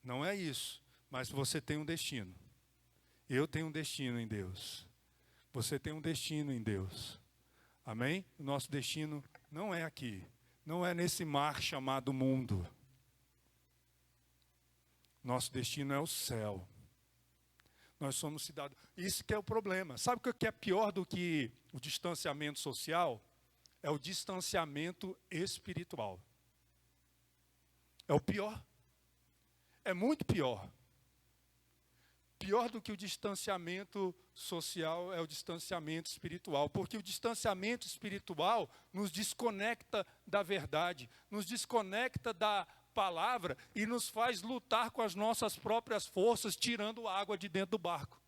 Não é isso. Mas você tem um destino. Eu tenho um destino em Deus. Você tem um destino em Deus. Amém? O nosso destino não é aqui. Não é nesse mar chamado mundo. Nosso destino é o céu. Nós somos cidadãos. Isso que é o problema. Sabe o que é pior do que o distanciamento social? É o distanciamento espiritual. É o pior. É muito pior. Pior do que o distanciamento social é o distanciamento espiritual, porque o distanciamento espiritual nos desconecta da verdade, nos desconecta da palavra e nos faz lutar com as nossas próprias forças, tirando água de dentro do barco.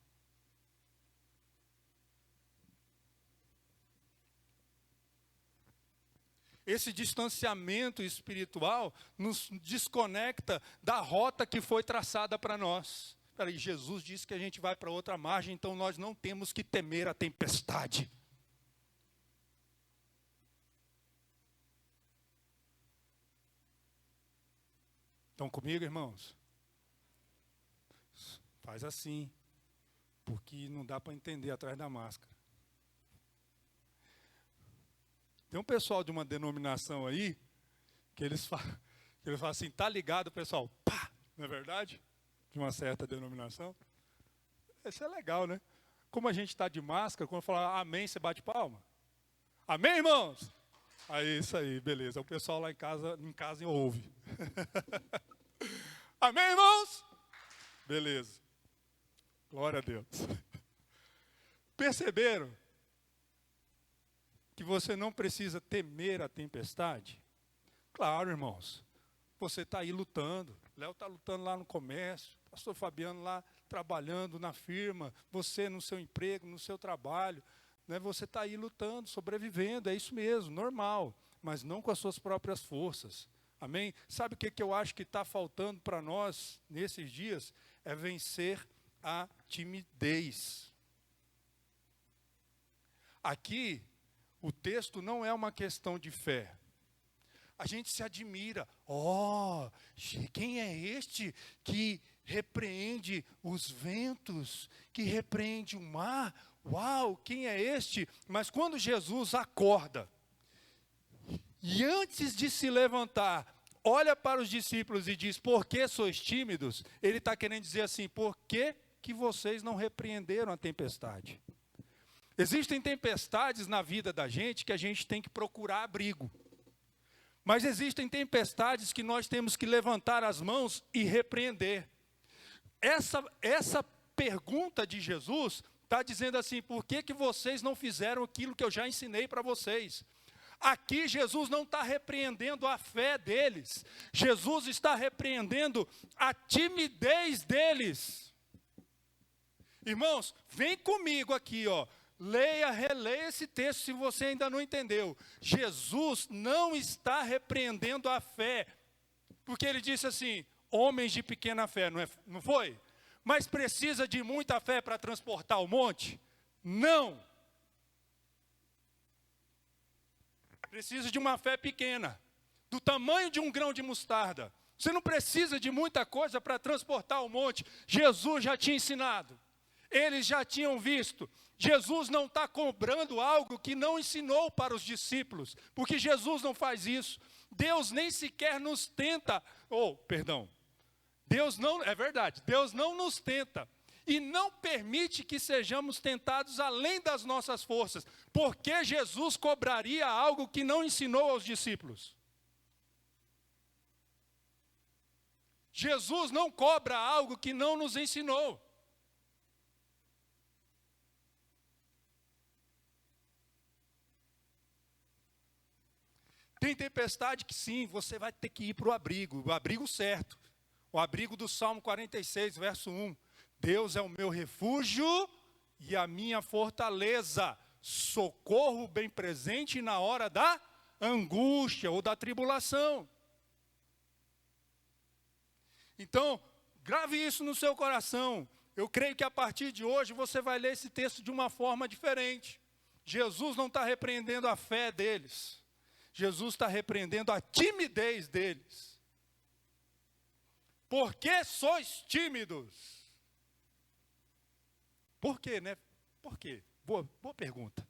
Esse distanciamento espiritual nos desconecta da rota que foi traçada para nós. Peraí, Jesus disse que a gente vai para outra margem, então nós não temos que temer a tempestade. Estão comigo, irmãos? Faz assim, porque não dá para entender atrás da máscara. Tem um pessoal de uma denominação aí, que eles falam assim, tá ligado, pessoal? Pá! Não é verdade? De uma certa denominação. Isso é legal, né? Como a gente está de máscara, quando falar amém, você bate palma? Amém, irmãos? Aí, isso aí, beleza. O pessoal lá em casa ouve. Amém, irmãos? Beleza. Glória a Deus. Perceberam que você não precisa temer a tempestade? Claro, irmãos. Você está aí lutando. Léo está lutando lá no comércio. Pastor Fabiano lá trabalhando na firma. Você no seu emprego, no seu trabalho. Né? Você está aí lutando, sobrevivendo. É isso mesmo, normal. Mas não com as suas próprias forças. Amém? Sabe o que eu acho que está faltando para nós nesses dias? É vencer a timidez. Aqui, o texto não é uma questão de fé. A gente se admira. Quem é este que repreende os ventos, que repreende o mar? Uau, quem é este? Mas quando Jesus acorda, e antes de se levantar, olha para os discípulos e diz, por que sois tímidos? Ele está querendo dizer assim, por que vocês não repreenderam a tempestade? Existem tempestades na vida da gente que a gente tem que procurar abrigo. Mas existem tempestades que nós temos que levantar as mãos e repreender. Essa pergunta de Jesus está dizendo assim, por que vocês não fizeram aquilo que eu já ensinei para vocês? Aqui Jesus não está repreendendo a fé deles. Jesus está repreendendo a timidez deles. Irmãos, vem comigo aqui, ó. Leia, releia esse texto se você ainda não entendeu. Jesus não está repreendendo a fé, porque ele disse assim, homens de pequena fé, não foi? Mas precisa de muita fé para transportar o monte? Não. Precisa de uma fé pequena, do tamanho de um grão de mostarda. Você não precisa de muita coisa para transportar o monte. Jesus já tinha ensinado. Eles já tinham visto. Jesus não está cobrando algo que não ensinou para os discípulos, porque Jesus não faz isso. Deus nem sequer nos tenta, Deus não nos tenta e não permite que sejamos tentados além das nossas forças, porque Jesus cobraria algo que não ensinou aos discípulos. Jesus não cobra algo que não nos ensinou. Tem tempestade que sim, você vai ter que ir para o abrigo certo. O abrigo do Salmo 46, verso 1. Deus é o meu refúgio e a minha fortaleza, socorro bem presente na hora da angústia ou da tribulação. Então, grave isso no seu coração. Eu creio que a partir de hoje você vai ler esse texto de uma forma diferente. Jesus não está repreendendo a fé deles. Jesus está repreendendo a timidez deles. Por que sois tímidos? Por quê, né? Por quê? Boa pergunta.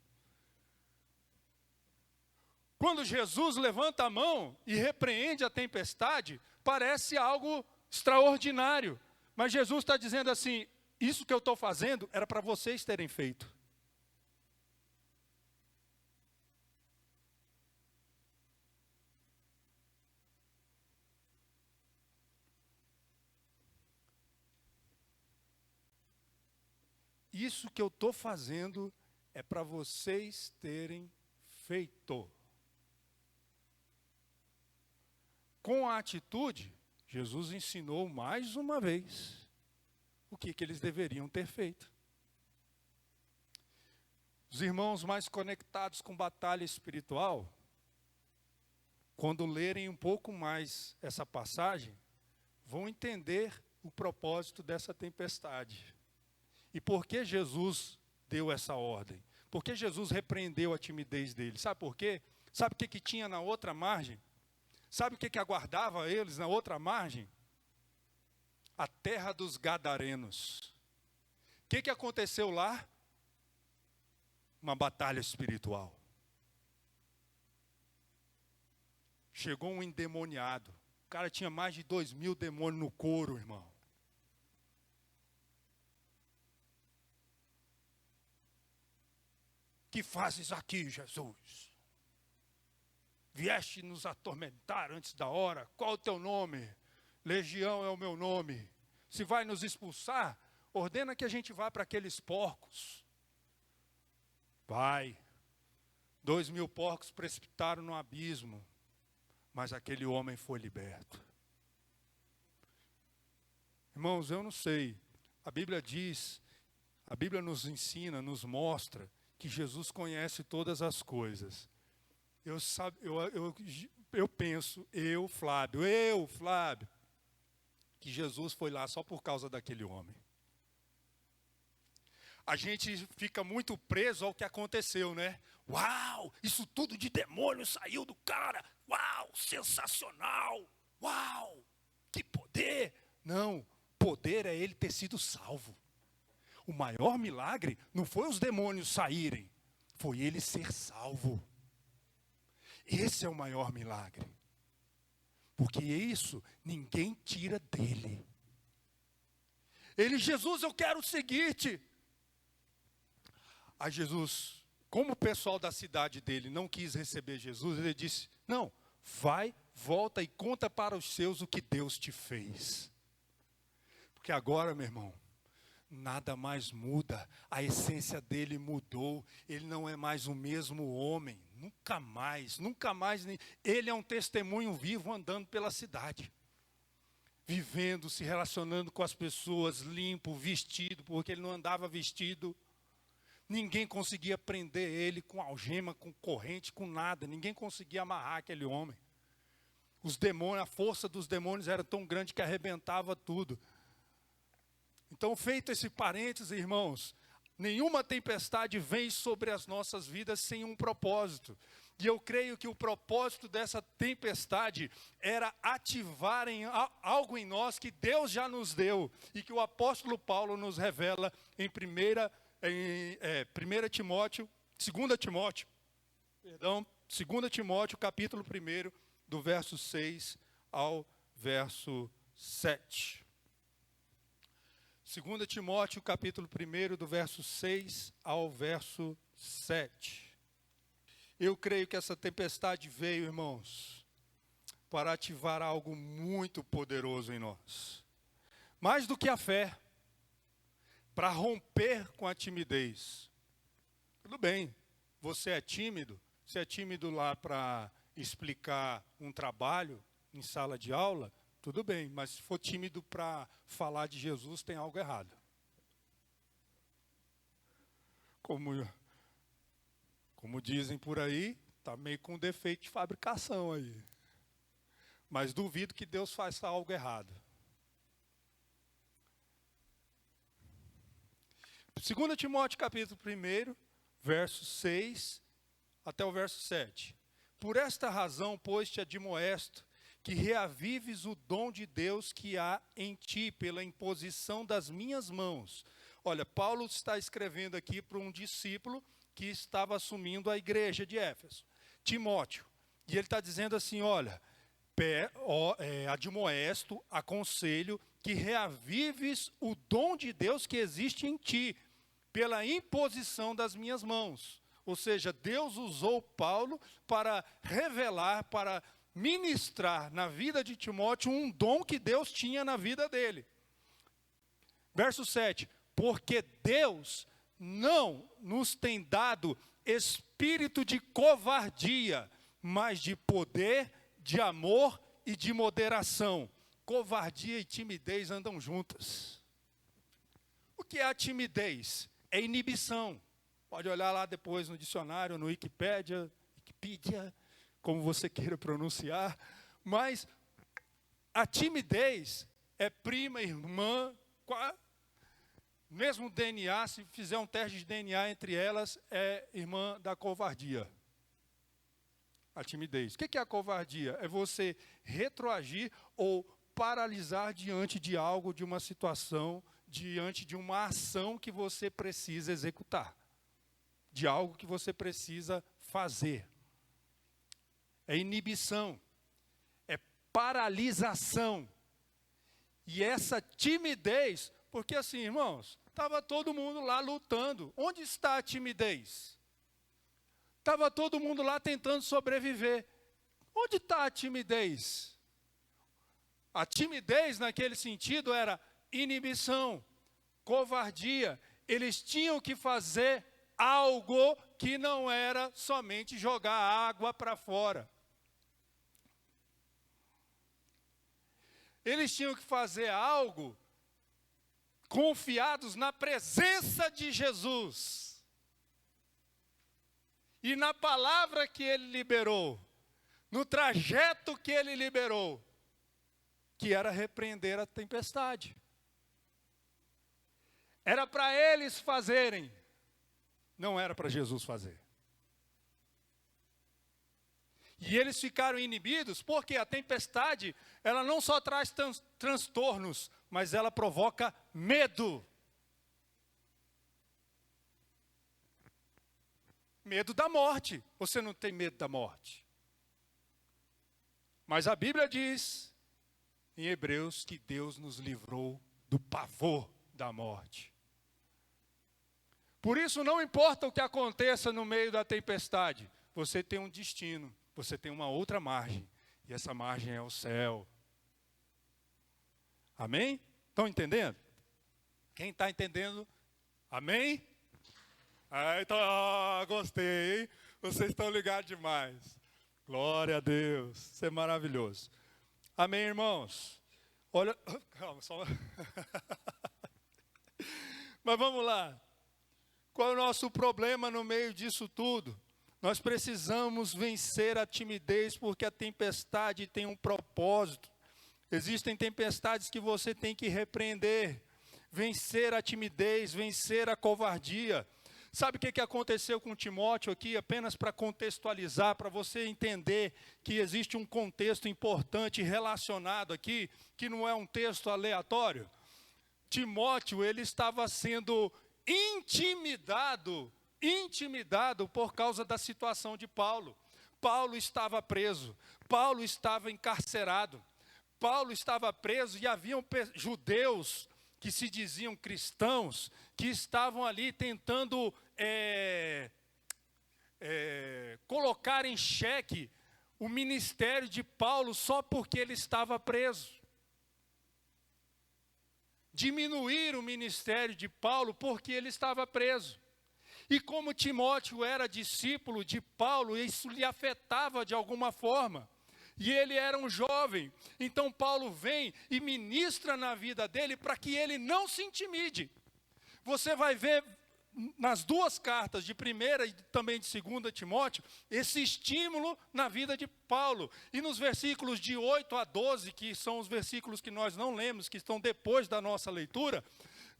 Quando Jesus levanta a mão e repreende a tempestade, parece algo extraordinário. Mas Jesus está dizendo assim, isso que eu estou fazendo era para vocês terem feito. Isso que eu estou fazendo é para vocês terem feito. Com a atitude, Jesus ensinou mais uma vez o que eles deveriam ter feito. Os irmãos mais conectados com batalha espiritual, quando lerem um pouco mais essa passagem, vão entender o propósito dessa tempestade. E por que Jesus deu essa ordem? Por que Jesus repreendeu a timidez deles? Sabe por quê? Sabe o que tinha na outra margem? Sabe o que aguardava eles na outra margem? A terra dos Gadarenos. O que aconteceu lá? Uma batalha espiritual. Chegou um endemoniado. O cara tinha mais de 2.000 demônios no couro, irmão. Que fazes aqui, Jesus? Vieste nos atormentar antes da hora? Qual o teu nome? Legião é o meu nome. Se vai nos expulsar, ordena que a gente vá para aqueles porcos. Vai. 2.000 porcos precipitaram no abismo, mas aquele homem foi liberto. Irmãos, eu não sei. A Bíblia diz, a Bíblia nos ensina, nos mostra que Jesus conhece todas as coisas. Eu penso, Flávio, que Jesus foi lá só por causa daquele homem. A gente fica muito preso ao que aconteceu, né? Uau, isso tudo de demônio saiu do cara. Uau, sensacional. Uau, que poder. Não, poder é ele ter sido salvo. O maior milagre não foi os demônios saírem, foi ele ser salvo. Esse é o maior milagre. Porque isso ninguém tira dele. Ele, Jesus, eu quero seguir-te. A Jesus, como o pessoal da cidade dele não quis receber Jesus, ele disse, não, vai, volta e conta para os seus o que Deus te fez. Porque agora, meu irmão, nada mais muda, a essência dele mudou, ele não é mais o mesmo homem, nunca mais, ele é um testemunho vivo andando pela cidade, vivendo, se relacionando com as pessoas, limpo, vestido, porque ele não andava vestido, ninguém conseguia prender ele com algema, com corrente, com nada, ninguém conseguia amarrar aquele homem, os demônios, a força dos demônios era tão grande que arrebentava tudo. Então, feito esse parênteses, irmãos, nenhuma tempestade vem sobre as nossas vidas sem um propósito. E eu creio que o propósito dessa tempestade era ativar algo em nós que Deus já nos deu. E que o apóstolo Paulo nos revela em 2 Timóteo, capítulo 1, do verso 6 ao verso 7. 2 Timóteo, capítulo 1, do verso 6 ao verso 7. Eu creio que essa tempestade veio, irmãos, para ativar algo muito poderoso em nós. Mais do que a fé, para romper com a timidez. Tudo bem, você é tímido lá para explicar um trabalho em sala de aula, tudo bem, mas se for tímido para falar de Jesus, tem algo errado. Como dizem por aí, está meio com defeito de fabricação aí. Mas duvido que Deus faça algo errado. 2 Timóteo capítulo 1, verso 6 até o verso 7. Por esta razão, pois, te admoesto, que reavives o dom de Deus que há em ti, pela imposição das minhas mãos. Olha, Paulo está escrevendo aqui para um discípulo que estava assumindo a igreja de Éfeso, Timóteo. E ele está dizendo assim, olha, admoesto, aconselho, que reavives o dom de Deus que existe em ti, pela imposição das minhas mãos. Ou seja, Deus usou Paulo para revelar, para ministrar na vida de Timóteo um dom que Deus tinha na vida dele. Verso 7. Porque Deus não nos tem dado espírito de covardia, mas de poder, de amor e de moderação. Covardia e timidez andam juntas. O que é a timidez? É inibição. Pode olhar lá depois no dicionário, no Wikipedia, como você queira pronunciar. Mas a timidez é prima, irmã, mesmo DNA, se fizer um teste de DNA entre elas, é irmã da covardia. A timidez. O que é a covardia? É você retroagir ou paralisar diante de algo, de uma situação, diante de uma ação que você precisa executar. De algo que você precisa fazer. É inibição. É paralisação. E essa timidez, porque assim, irmãos, estava todo mundo lá lutando. Onde está a timidez? Estava todo mundo lá tentando sobreviver. Onde está a timidez? A timidez, naquele sentido, era inibição, covardia. Eles tinham que fazer algo que não era somente jogar água para fora. Eles tinham que fazer algo confiados na presença de Jesus. E na palavra que ele liberou, no trajeto que ele liberou, que era repreender a tempestade. Era para eles fazerem, não era para Jesus fazer. E eles ficaram inibidos porque a tempestade, ela não só traz transtornos, mas ela provoca medo. Medo da morte. Você não tem medo da morte. Mas a Bíblia diz, em Hebreus, que Deus nos livrou do pavor da morte. Por isso, não importa o que aconteça no meio da tempestade, você tem um destino. Você tem uma outra margem, e essa margem é o céu. Amém? Estão entendendo? Quem está entendendo? Amém? Então, gostei, hein? Vocês estão ligados demais. Glória a Deus, isso é maravilhoso. Amém, irmãos? Olha, calma, só... Mas vamos lá. Qual é o nosso problema no meio disso tudo? Nós precisamos vencer a timidez, porque a tempestade tem um propósito. Existem tempestades que você tem que repreender. Vencer a timidez, vencer a covardia. Sabe o que aconteceu com Timóteo aqui? Apenas para contextualizar, para você entender que existe um contexto importante relacionado aqui, que não é um texto aleatório. Timóteo, ele estava sendo intimidado por causa da situação de Paulo. Paulo estava preso, Paulo estava encarcerado, Paulo estava preso e haviam judeus que se diziam cristãos, que estavam ali tentando colocar em xeque o ministério de Paulo só porque ele estava preso. Diminuir o ministério de Paulo porque ele estava preso. E como Timóteo era discípulo de Paulo, isso lhe afetava de alguma forma. E ele era um jovem. Então Paulo vem e ministra na vida dele para que ele não se intimide. Você vai ver nas duas cartas, de 1ª e também de 2ª Timóteo, esse estímulo na vida de Paulo. E nos versículos de 8 a 12, que são os versículos que nós não lemos, que estão depois da nossa leitura,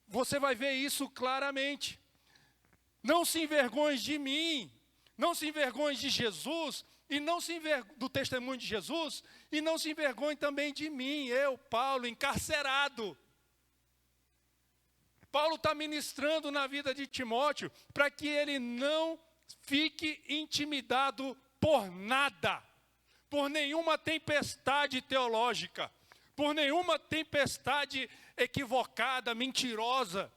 você vai ver isso claramente. Não se envergonhe de mim, não se envergonhe de Jesus, e não se envergonhe do testemunho de Jesus, e não se envergonhe também de mim, eu, Paulo, encarcerado. Paulo está ministrando na vida de Timóteo para que ele não fique intimidado por nada, por nenhuma tempestade teológica, por nenhuma tempestade equivocada, mentirosa.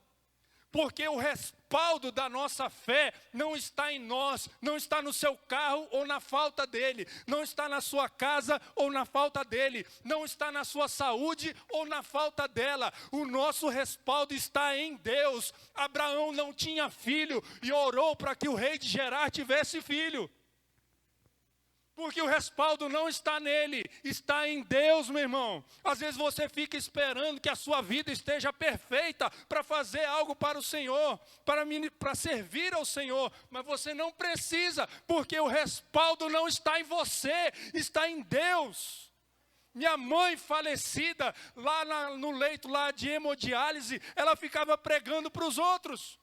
Porque o respaldo da nossa fé não está em nós, não está no seu carro ou na falta dele, não está na sua casa ou na falta dele, não está na sua saúde ou na falta dela. O nosso respaldo está em Deus. Abraão não tinha filho e orou para que o rei de Gerar tivesse filho. Porque o respaldo não está nele, está em Deus, meu irmão. Às vezes você fica esperando que a sua vida esteja perfeita para fazer algo para o Senhor, para servir ao Senhor. Mas você não precisa, porque o respaldo não está em você, está em Deus. Minha mãe falecida, lá no leito lá de hemodiálise, ela ficava pregando para os outros.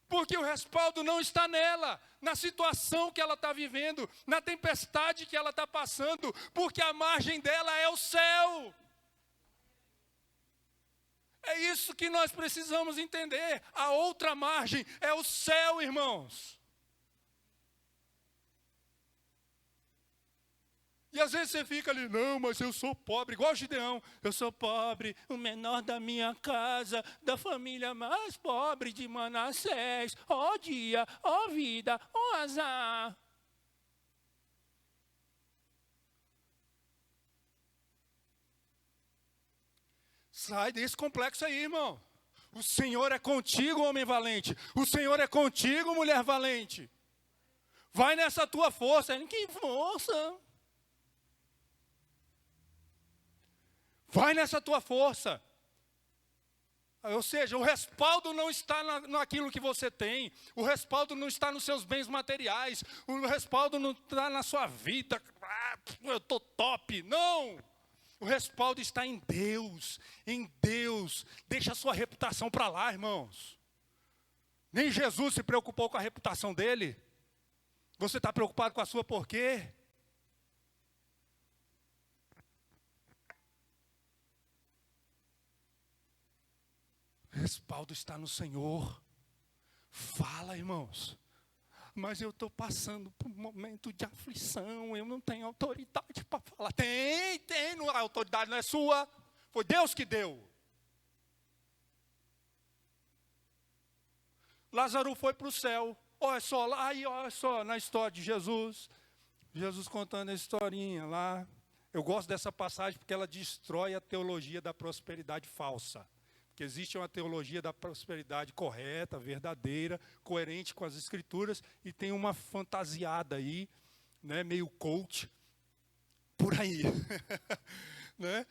Porque o respaldo não está nela, na situação que ela está vivendo, na tempestade que ela está passando, porque a margem dela é o céu. É isso que nós precisamos entender. A outra margem é o céu, irmãos. E às vezes você fica ali, não, mas eu sou pobre, igual Gideão. Eu sou pobre, o menor da minha casa, da família mais pobre de Manassés. Ó dia, ó vida, ó azar. Sai desse complexo aí, irmão. O Senhor é contigo, homem valente. O Senhor é contigo, mulher valente. Vai nessa tua força. Que força? Vai nessa tua força. Ou seja, o respaldo não está naquilo que você tem. O respaldo não está nos seus bens materiais. O respaldo não está na sua vida. Eu estou top. Não. O respaldo está em Deus. Em Deus. Deixa a sua reputação para lá, irmãos. Nem Jesus se preocupou com a reputação dele. Você está preocupado com a sua por quê? Respaldo está no Senhor. Fala, irmãos. Mas eu estou passando por um momento de aflição. Eu não tenho autoridade para falar. Tem. A autoridade não é sua. Foi Deus que deu. Lázaro foi para o céu. Olha só, olha só na história de Jesus. Jesus contando a historinha lá. Eu gosto dessa passagem porque ela destrói a teologia da prosperidade falsa. Que existe uma teologia da prosperidade correta, verdadeira, coerente com as Escrituras, e tem uma fantasiada aí, né, meio coach, por aí. Né?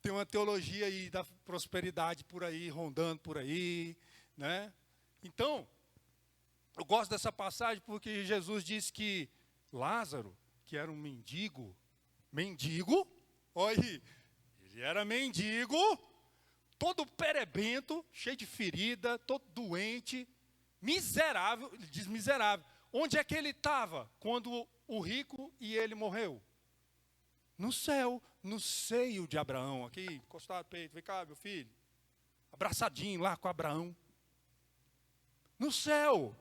Tem uma teologia aí da prosperidade por aí, rondando por aí. Né? Então, eu gosto dessa passagem porque Jesus disse que Lázaro, que era um mendigo, olha aí, ele era mendigo, todo perebento, cheio de ferida, todo doente, miserável, ele diz miserável. Onde é que ele estava quando o rico e ele morreu? No céu, no seio de Abraão, aqui, encostado no peito, vem cá, meu filho, abraçadinho lá com Abraão. No céu.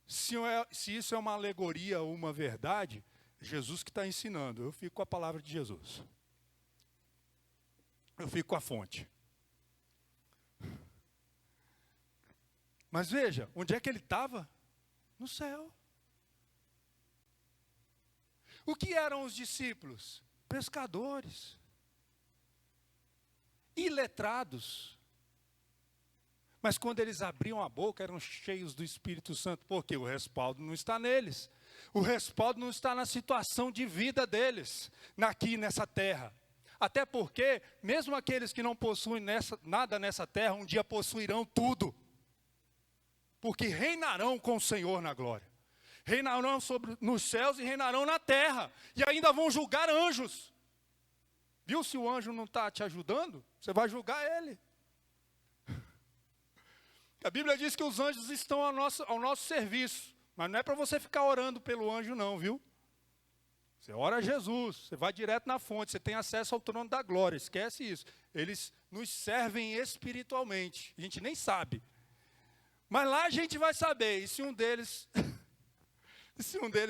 Se isso é uma alegoria ou uma verdade, Jesus que está ensinando, eu fico com a palavra de Jesus. Eu fico com a fonte. Mas veja, onde é que ele estava? No céu. O que eram os discípulos? Pescadores. Iletrados. Mas quando eles abriam a boca, eram cheios do Espírito Santo. Porque o respaldo não está neles. O respaldo não está na situação de vida deles, aqui nessa terra. Até porque, mesmo aqueles que não possuem nada nessa terra, um dia possuirão tudo. Porque reinarão com o Senhor na glória. Reinarão nos céus e reinarão na terra. E ainda vão julgar anjos. Viu, se o anjo não está te ajudando, você vai julgar ele. A Bíblia diz que os anjos estão ao nosso serviço. Mas não é para você ficar orando pelo anjo não, viu? Você ora a Jesus, você vai direto na fonte, você tem acesso ao trono da glória, esquece isso. Eles nos servem espiritualmente, a gente nem sabe. Mas lá a gente vai saber, e se um deles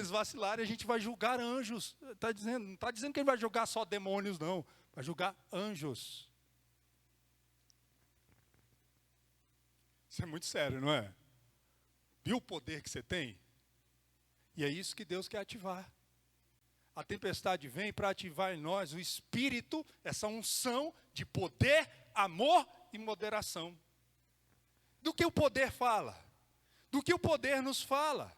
vacilar, a gente vai julgar anjos. Não está dizendo que ele vai julgar só demônios, não. Vai julgar anjos. Isso é muito sério, não é? Viu o poder que você tem? E é isso que Deus quer ativar. A tempestade vem para ativar em nós o espírito, essa unção de poder, amor e moderação. Do que o poder fala? Do que o poder nos fala?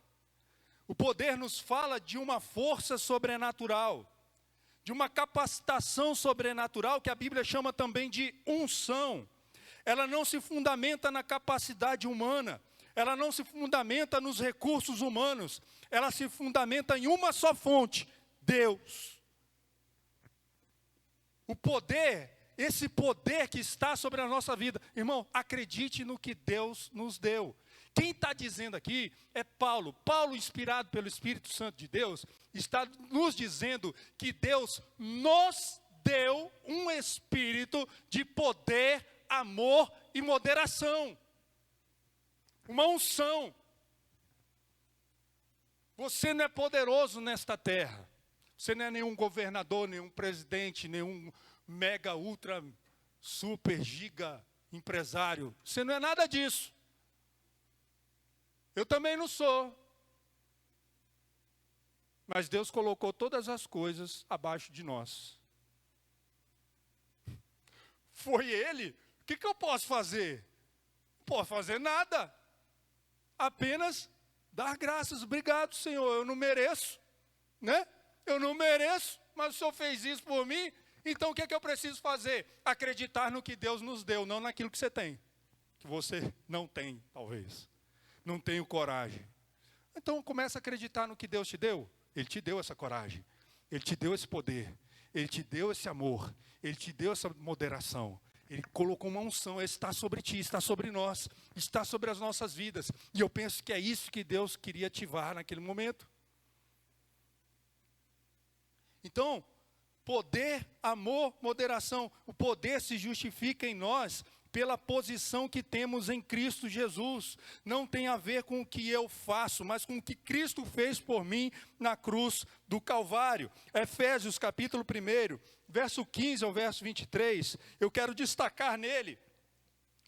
O poder nos fala de uma força sobrenatural, de uma capacitação sobrenatural que a Bíblia chama também de unção. Ela não se fundamenta na capacidade humana, ela não se fundamenta nos recursos humanos, ela se fundamenta em uma só fonte, Deus. O poder, esse poder que está sobre a nossa vida, irmão, acredite no que Deus nos deu. Quem está dizendo aqui é Paulo. Paulo, inspirado pelo Espírito Santo de Deus, está nos dizendo que Deus nos deu um espírito de poder, amor e moderação. Uma unção. Você não é poderoso nesta terra. Você não é nenhum governador, nenhum presidente, nenhum mega, ultra, super, giga empresário. Você não é nada disso. Eu também não sou. Mas Deus colocou todas as coisas abaixo de nós. Foi Ele. O que eu posso fazer? Não posso fazer nada. Apenas dar graças. Obrigado, Senhor. Eu não mereço, né? Eu não mereço, mas o Senhor fez isso por mim. Então o que eu preciso fazer? Acreditar no que Deus nos deu, não naquilo que você tem. Que você não tem, talvez. Não tenho coragem. Então começa a acreditar no que Deus te deu. Ele te deu essa coragem. Ele te deu esse poder. Ele te deu esse amor. Ele te deu essa moderação. Ele colocou uma unção. Ele está sobre ti, está sobre nós. Está sobre as nossas vidas. E eu penso que é isso que Deus queria ativar naquele momento. Então, poder, amor, moderação. O poder se justifica em nós pela posição que temos em Cristo Jesus. Não tem a ver com o que eu faço, mas com o que Cristo fez por mim na cruz do Calvário. Efésios capítulo 1, verso 15 ao verso 23. Eu quero destacar nele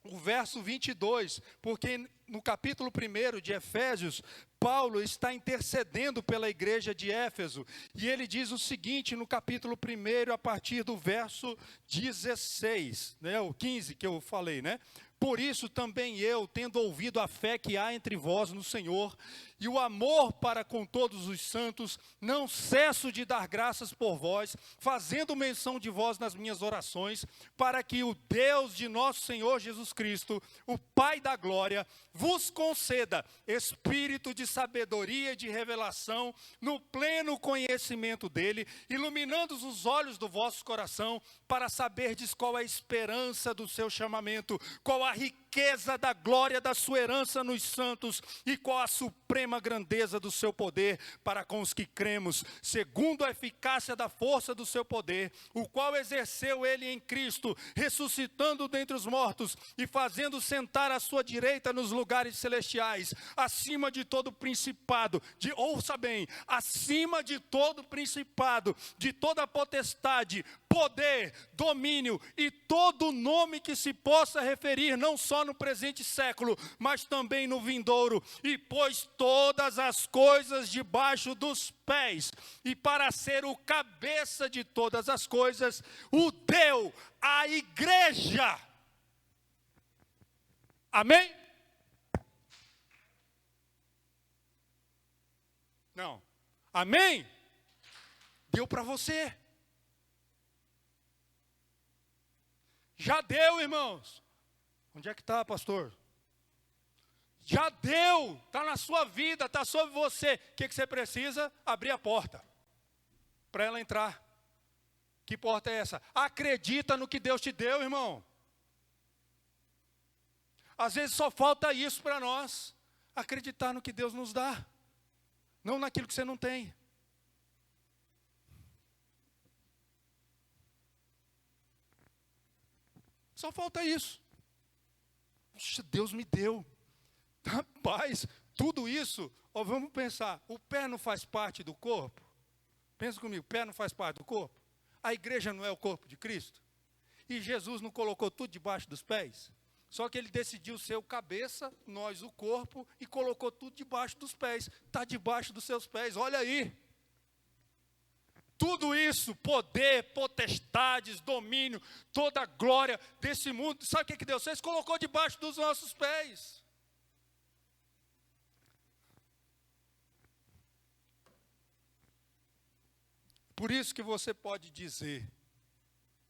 o verso 22, porque no capítulo 1 de Efésios, Paulo está intercedendo pela igreja de Éfeso, e ele diz o seguinte no capítulo 1, a partir do verso 16, né, o 15 que eu falei, né? Por isso também eu, tendo ouvido a fé que há entre vós no Senhor, e o amor para com todos os santos, não cesso de dar graças por vós, fazendo menção de vós nas minhas orações, para que o Deus de nosso Senhor Jesus Cristo, o Pai da glória, vos conceda espírito de sabedoria e de revelação, no pleno conhecimento dele, iluminando os olhos do vosso coração, para saberdes qual é a esperança do seu chamamento, qual a riqueza da glória da sua herança nos santos, e qual a suprema grandeza do seu poder para com os que cremos, segundo a eficácia da força do seu poder, o qual exerceu ele em Cristo, ressuscitando dentre os mortos e fazendo sentar à sua direita nos lugares celestiais, acima de todo principado, ouça bem, acima de todo principado, de toda potestade, poder, domínio e todo nome que se possa referir, não só no presente século, mas também no vindouro, e pôs todas as coisas debaixo dos pés, e para ser o cabeça de todas as coisas, o deu à igreja. Amém? Não. Amém? Deu para você. Já deu, irmãos. Onde é que está, pastor? Já deu, está na sua vida, está sobre você. O que você precisa? Abrir a porta para ela entrar. Que porta é essa? Acredita no que Deus te deu, irmão. Às vezes só falta isso para nós. Acreditar no que Deus nos dá. Não naquilo que você não tem. Só falta isso. Puxa, Deus me deu. Rapaz, tudo isso, ó, vamos pensar, o pé não faz parte do corpo? Pensa comigo, o pé não faz parte do corpo? A igreja não é o corpo de Cristo? E Jesus não colocou tudo debaixo dos pés? Só que ele decidiu ser o cabeça, nós o corpo, e colocou tudo debaixo dos pés. Está debaixo dos seus pés, olha aí. Tudo isso, poder, potestades, domínio, toda a glória desse mundo, sabe o que Deus fez? Colocou debaixo dos nossos pés. Por isso que você pode dizer,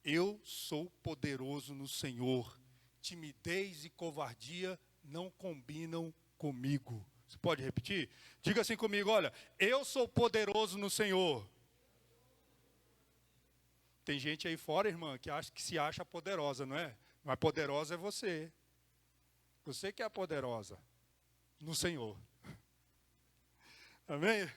eu sou poderoso no Senhor. Timidez e covardia não combinam comigo. Você pode repetir? Diga assim comigo, olha, eu sou poderoso no Senhor. Tem gente aí fora, irmã, que se acha poderosa, não é? Mas poderosa é você. Você que é a poderosa no Senhor. Amém?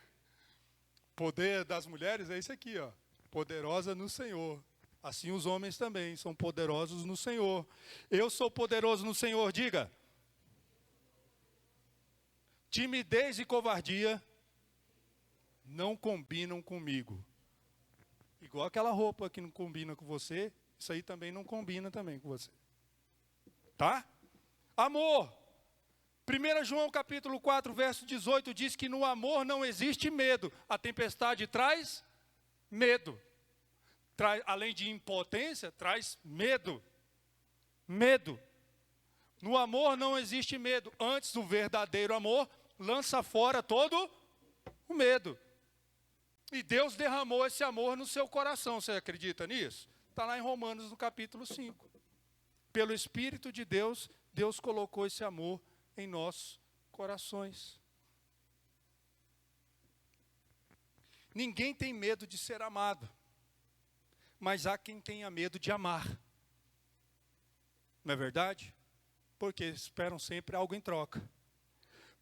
Poder das mulheres é isso aqui, ó. Poderosa no Senhor. Assim os homens também são poderosos no Senhor. Eu sou poderoso no Senhor, diga. Timidez e covardia não combinam comigo. Igual aquela roupa que não combina com você, isso aí também não combina também com você. Tá? Amor. 1 João capítulo 4, verso 18 diz que no amor não existe medo. A tempestade traz medo. Além de impotência, traz medo. Medo. No amor não existe medo. Antes, o verdadeiro amor lança fora todo o medo. E Deus derramou esse amor no seu coração. Você acredita nisso? Está lá em Romanos, no capítulo 5. Pelo Espírito de Deus, Deus colocou esse amor em nossos corações. Ninguém tem medo de ser amado. Mas há quem tenha medo de amar. Não é verdade? Porque esperam sempre algo em troca.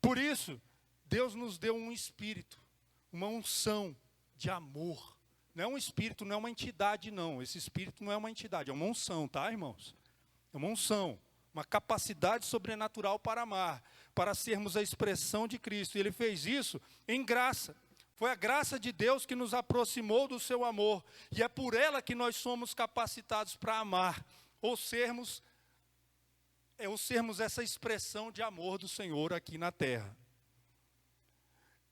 Por isso, Deus nos deu um espírito, uma unção de amor. Não é um espírito, não é uma entidade, não. Esse espírito não é uma entidade, é uma unção, tá, irmãos? É uma unção, uma capacidade sobrenatural para amar, para sermos a expressão de Cristo. E Ele fez isso em graça. Foi a graça de Deus que nos aproximou do seu amor. E é por ela que nós somos capacitados para amar. Ou sermos essa expressão de amor do Senhor aqui na terra.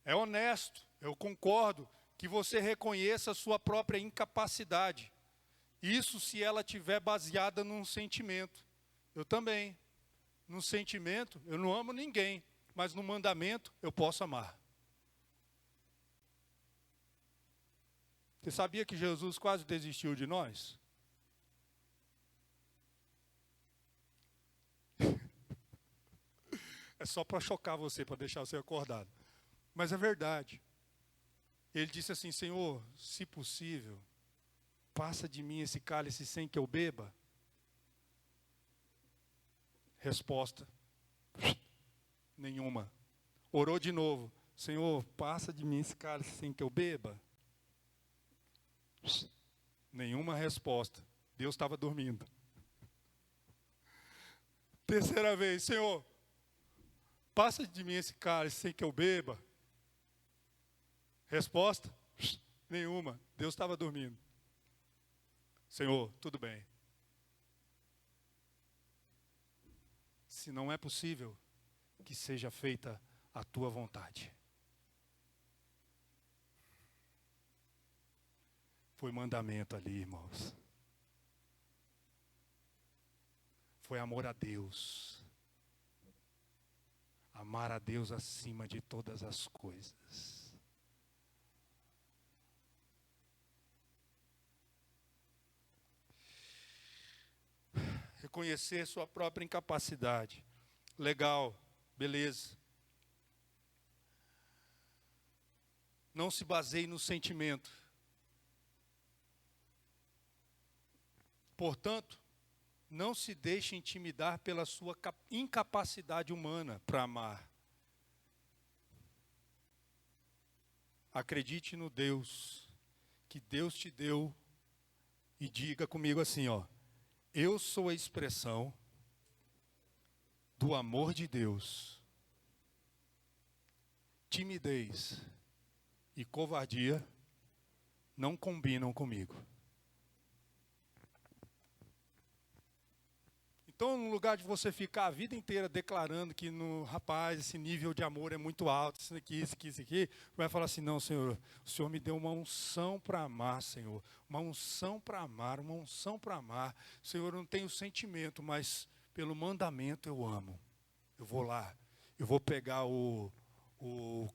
É honesto, eu concordo, que você reconheça a sua própria incapacidade. Isso se ela estiver baseada num sentimento. Eu também. No sentimento, eu não amo ninguém. Mas no mandamento, eu posso amar. Você sabia que Jesus quase desistiu de nós? É só para chocar você, para deixar você acordado. Mas é verdade. Ele disse assim, Senhor, se possível, passa de mim esse cálice sem que eu beba. Resposta, nenhuma. Orou de novo, Senhor, passa de mim esse cálice sem que eu beba. Nenhuma resposta. Deus estava dormindo. Terceira vez, Senhor, passa de mim esse cálice sem que eu beba. Resposta, nenhuma. Deus estava dormindo. Senhor, tudo bem. Se não é possível, que seja feita a tua vontade. Foi mandamento ali, irmãos. Foi amor a Deus. Amar a Deus acima de todas as coisas. Reconhecer sua própria incapacidade. Legal, beleza. Não se baseie no sentimento. Portanto, não se deixe intimidar pela sua incapacidade humana para amar. Acredite no Deus que Deus te deu e diga comigo assim, ó. Eu sou a expressão do amor de Deus. Timidez e covardia não combinam comigo. Então, no lugar de você ficar a vida inteira declarando que, rapaz, esse nível de amor é muito alto, isso aqui, vai falar assim, não, Senhor, o Senhor me deu uma unção para amar, Senhor. Uma unção para amar, uma unção para amar. Senhor, eu não tenho sentimento, mas pelo mandamento eu amo. Eu vou lá, eu vou pegar o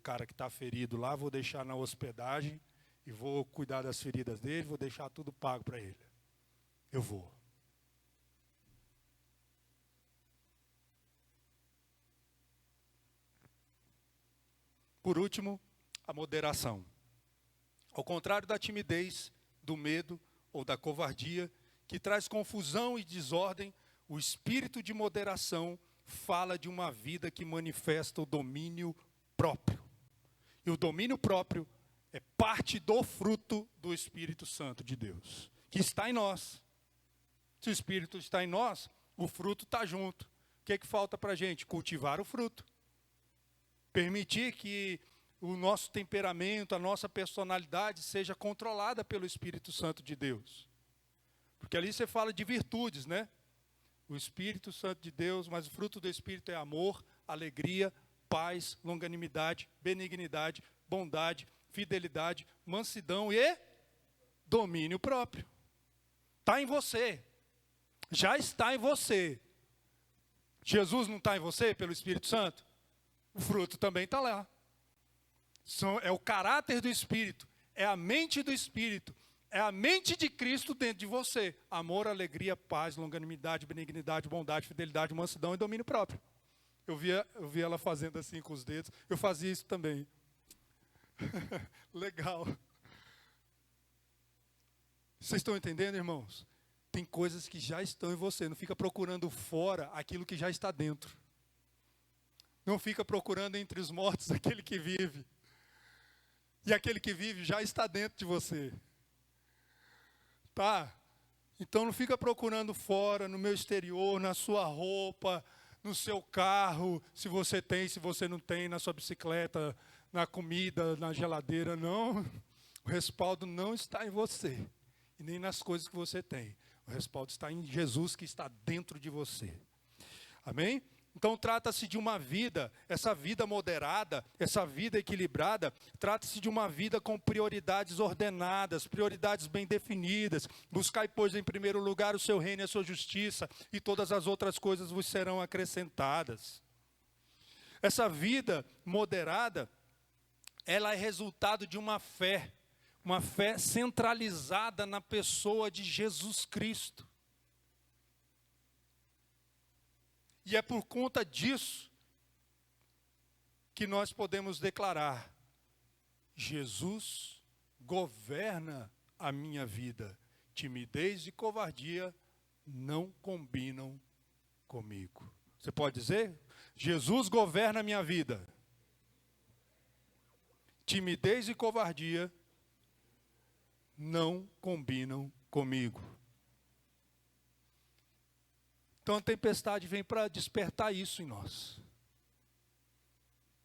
cara que está ferido lá, vou deixar na hospedagem e vou cuidar das feridas dele, vou deixar tudo pago para ele. Eu vou. Por último, a moderação. Ao contrário da timidez, do medo ou da covardia, que traz confusão e desordem, o espírito de moderação fala de uma vida que manifesta o domínio próprio. E o domínio próprio é parte do fruto do Espírito Santo de Deus, que está em nós. Se o Espírito está em nós, o fruto está junto. O que falta para a gente? Cultivar o fruto. Permitir que o nosso temperamento, a nossa personalidade seja controlada pelo Espírito Santo de Deus. Porque ali você fala de virtudes, né? O Espírito Santo de Deus, mas o fruto do Espírito é amor, alegria, paz, longanimidade, benignidade, bondade, fidelidade, mansidão e domínio próprio. Está em você. Já está em você. Jesus não está em você pelo Espírito Santo? O fruto também está lá. É o caráter do Espírito, é a mente do Espírito, é a mente de Cristo dentro de você. Amor, alegria, paz, longanimidade, benignidade, bondade, fidelidade, mansidão e domínio próprio. Eu via ela fazendo assim com os dedos, eu fazia isso também. Legal. Vocês estão entendendo, irmãos? Tem coisas que já estão em você, não fica procurando fora aquilo que já está dentro. Não fica procurando entre os mortos aquele que vive. E aquele que vive já está dentro de você. Tá? Então não fica procurando fora, no meu exterior, na sua roupa, no seu carro, se você tem, se você não tem, na sua bicicleta, na comida, na geladeira, não. O respaldo não está em você, e nem nas coisas que você tem. O respaldo está em Jesus que está dentro de você. Amém? Então trata-se de uma vida, essa vida moderada, essa vida equilibrada, trata-se de uma vida com prioridades ordenadas, prioridades bem definidas. Buscai, pois, em primeiro lugar o seu reino e a sua justiça, e todas as outras coisas vos serão acrescentadas. Essa vida moderada, ela é resultado de uma fé centralizada na pessoa de Jesus Cristo. E é por conta disso que nós podemos declarar: Jesus governa a minha vida. Timidez e covardia não combinam comigo. Você pode dizer? Jesus governa a minha vida. Timidez e covardia não combinam comigo. Então a tempestade vem para despertar isso em nós.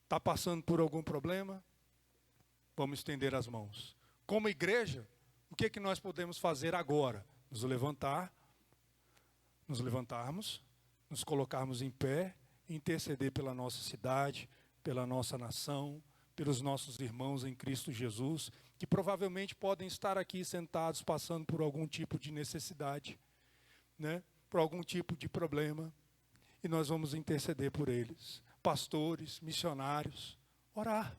Está passando por algum problema? Vamos estender as mãos. Como igreja, o que é que nós podemos fazer agora? Nos levantarmos, nos colocarmos em pé, interceder pela nossa cidade, pela nossa nação, pelos nossos irmãos em Cristo Jesus, que provavelmente podem estar aqui sentados passando por algum tipo de necessidade, né? Por algum tipo de problema, e nós vamos interceder por eles. Pastores, missionários, orar.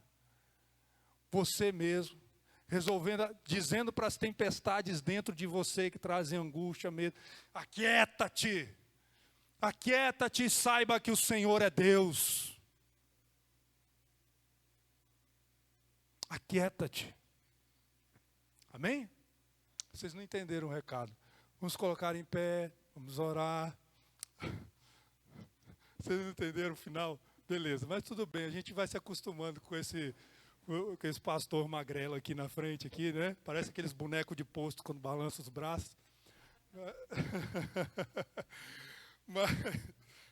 Você mesmo, dizendo para as tempestades dentro de você que trazem angústia, medo: aquieta-te, aquieta-te e saiba que o Senhor é Deus. Aquieta-te. Amém? Vocês não entenderam o recado. Vamos colocar em pé. Vamos orar. Vocês não entenderam o final? Beleza, mas tudo bem, a gente vai se acostumando com esse pastor magrelo aqui na frente, aqui, né? Parece aqueles bonecos de posto quando balança os braços.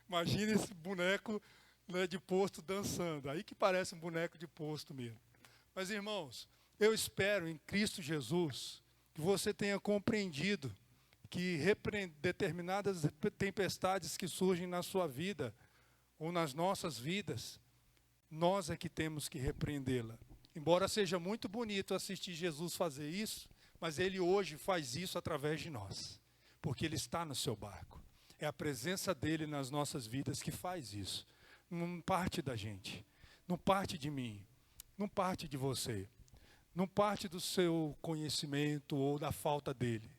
Imagina esse boneco, né, de posto dançando. Aí que parece um boneco de posto mesmo. Mas, irmãos, eu espero em Cristo Jesus que você tenha compreendido que determinadas tempestades que surgem na sua vida ou nas nossas vidas, nós é que temos que repreendê-la. Embora seja muito bonito assistir Jesus fazer isso, mas Ele hoje faz isso através de nós, porque Ele está no seu barco. É a presença dEle nas nossas vidas que faz isso. Não parte da gente, não parte de mim, não parte de você, não parte do seu conhecimento ou da falta dEle.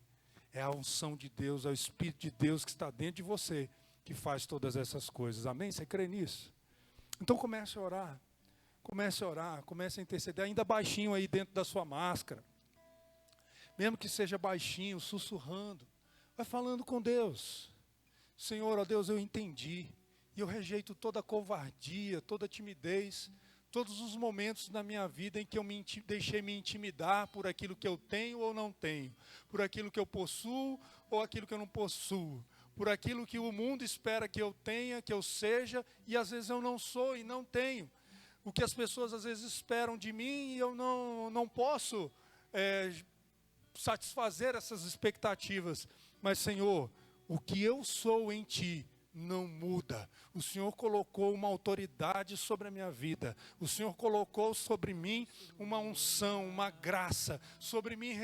É a unção de Deus, é o Espírito de Deus que está dentro de você que faz todas essas coisas. Amém? Você crê nisso? Então comece a orar. Comece a orar, comece a interceder, ainda baixinho aí dentro da sua máscara. Mesmo que seja baixinho, sussurrando. Vai falando com Deus. Senhor, ó Deus, eu entendi. E eu rejeito toda covardia, toda timidez. Todos os momentos na minha vida em que eu deixei me intimidar por aquilo que eu tenho ou não tenho. Por aquilo que eu possuo ou aquilo que eu não possuo. Por aquilo que o mundo espera que eu tenha, que eu seja. E às vezes eu não sou e não tenho. O que as pessoas às vezes esperam de mim e eu não posso satisfazer essas expectativas. Mas, Senhor, o que eu sou em Ti não muda. O Senhor colocou uma autoridade sobre a minha vida. O Senhor colocou sobre mim uma unção, uma graça. Sobre mim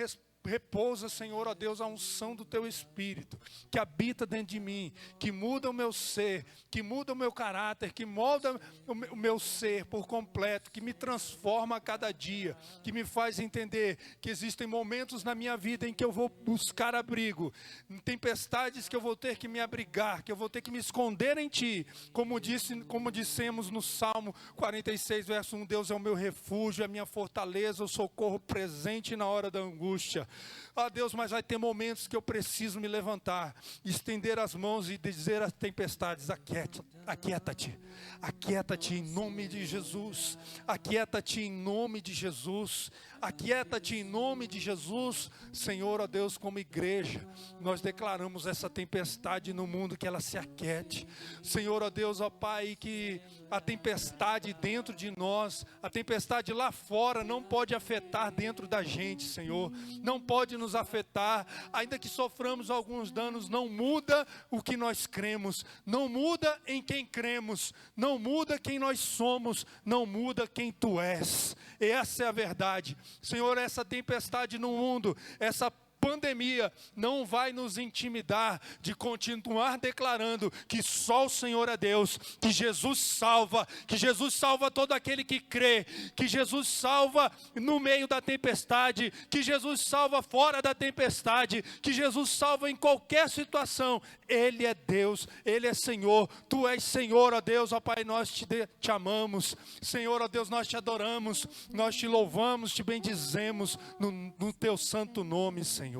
repousa, Senhor, ó Deus, a unção do Teu Espírito, que habita dentro de mim, que muda o meu ser, que muda o meu caráter, que molda o meu ser por completo, que me transforma a cada dia, que me faz entender que existem momentos na minha vida em que eu vou buscar abrigo, em tempestades que eu vou ter que me abrigar, que eu vou ter que me esconder em Ti, como dissemos no Salmo 46, verso 1, Deus é o meu refúgio, é a minha fortaleza, o socorro presente na hora da angústia. Ah, Deus, mas vai ter momentos que eu preciso me levantar, estender as mãos e dizer às tempestades, aquieta-te, aquieta-te em nome de Jesus, aquieta-te em nome de Jesus, aquieta-te em nome de Jesus. Senhor, ó Deus, como igreja, nós declaramos essa tempestade no mundo, que ela se aquiete. Senhor, ó Deus, ó Pai, que a tempestade dentro de nós, a tempestade lá fora não pode afetar dentro da gente, Senhor, não pode nos afetar, ainda que soframos alguns danos, não muda o que nós cremos, não muda em quem cremos, não muda quem nós somos, não muda quem Tu és. Essa é a verdade. Senhor, essa tempestade no mundo, essa pandemia não vai nos intimidar de continuar declarando que só o Senhor é Deus, que Jesus salva todo aquele que crê, que Jesus salva no meio da tempestade, que Jesus salva fora da tempestade, que Jesus salva em qualquer situação. Ele é Deus, Ele é Senhor, Tu és Senhor, ó Deus, ó Pai, nós te amamos, Senhor, ó Deus, nós te adoramos, nós te louvamos, te bendizemos no Teu santo nome, Senhor.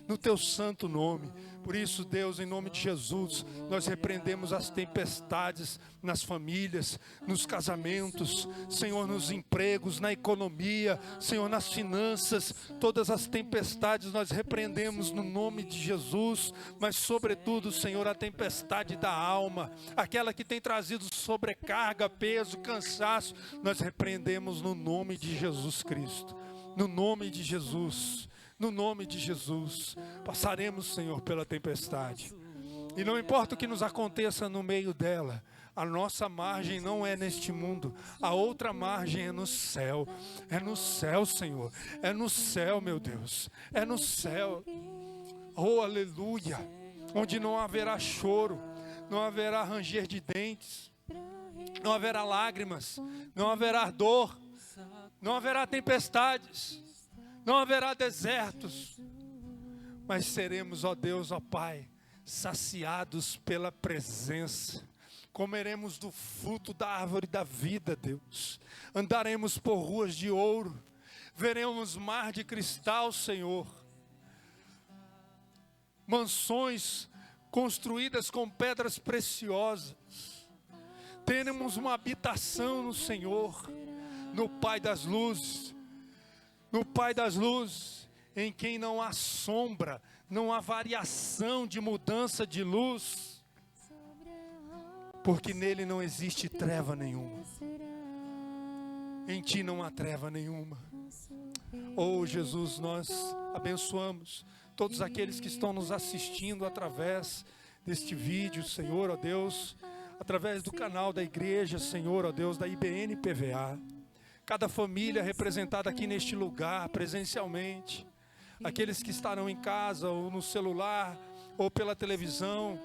No Teu santo nome. Por isso, Deus, em nome de Jesus, nós repreendemos as tempestades nas famílias, nos casamentos, Senhor, nos empregos, na economia, Senhor, nas finanças, todas as tempestades nós repreendemos no nome de Jesus, mas sobretudo, Senhor, a tempestade da alma, aquela que tem trazido sobrecarga, peso, cansaço, nós repreendemos no nome de Jesus Cristo, no nome de Jesus. No nome de Jesus, passaremos, Senhor, pela tempestade. E não importa o que nos aconteça no meio dela, a nossa margem não é neste mundo, a outra margem é no céu. É no céu, Senhor. É no céu, meu Deus. É no céu. Oh, aleluia. Onde não haverá choro, não haverá ranger de dentes, não haverá lágrimas, não haverá dor, não haverá tempestades. Não haverá desertos, mas seremos, ó Deus, ó Pai, saciados pela presença. Comeremos do fruto da árvore da vida, Deus. Andaremos por ruas de ouro. Veremos mar de cristal, Senhor. Mansões construídas com pedras preciosas. Teremos uma habitação no Senhor, no Pai das luzes. No Pai das luzes, em quem não há sombra, não há variação de mudança de luz, porque nele não existe treva nenhuma. Em Ti não há treva nenhuma. Oh Jesus, nós abençoamos todos aqueles que estão nos assistindo através deste vídeo, Senhor, ó Deus, através do canal da igreja, Senhor, ó Deus, da IBN PVA, cada família representada aqui neste lugar, presencialmente, aqueles que estarão em casa, ou no celular, ou pela televisão,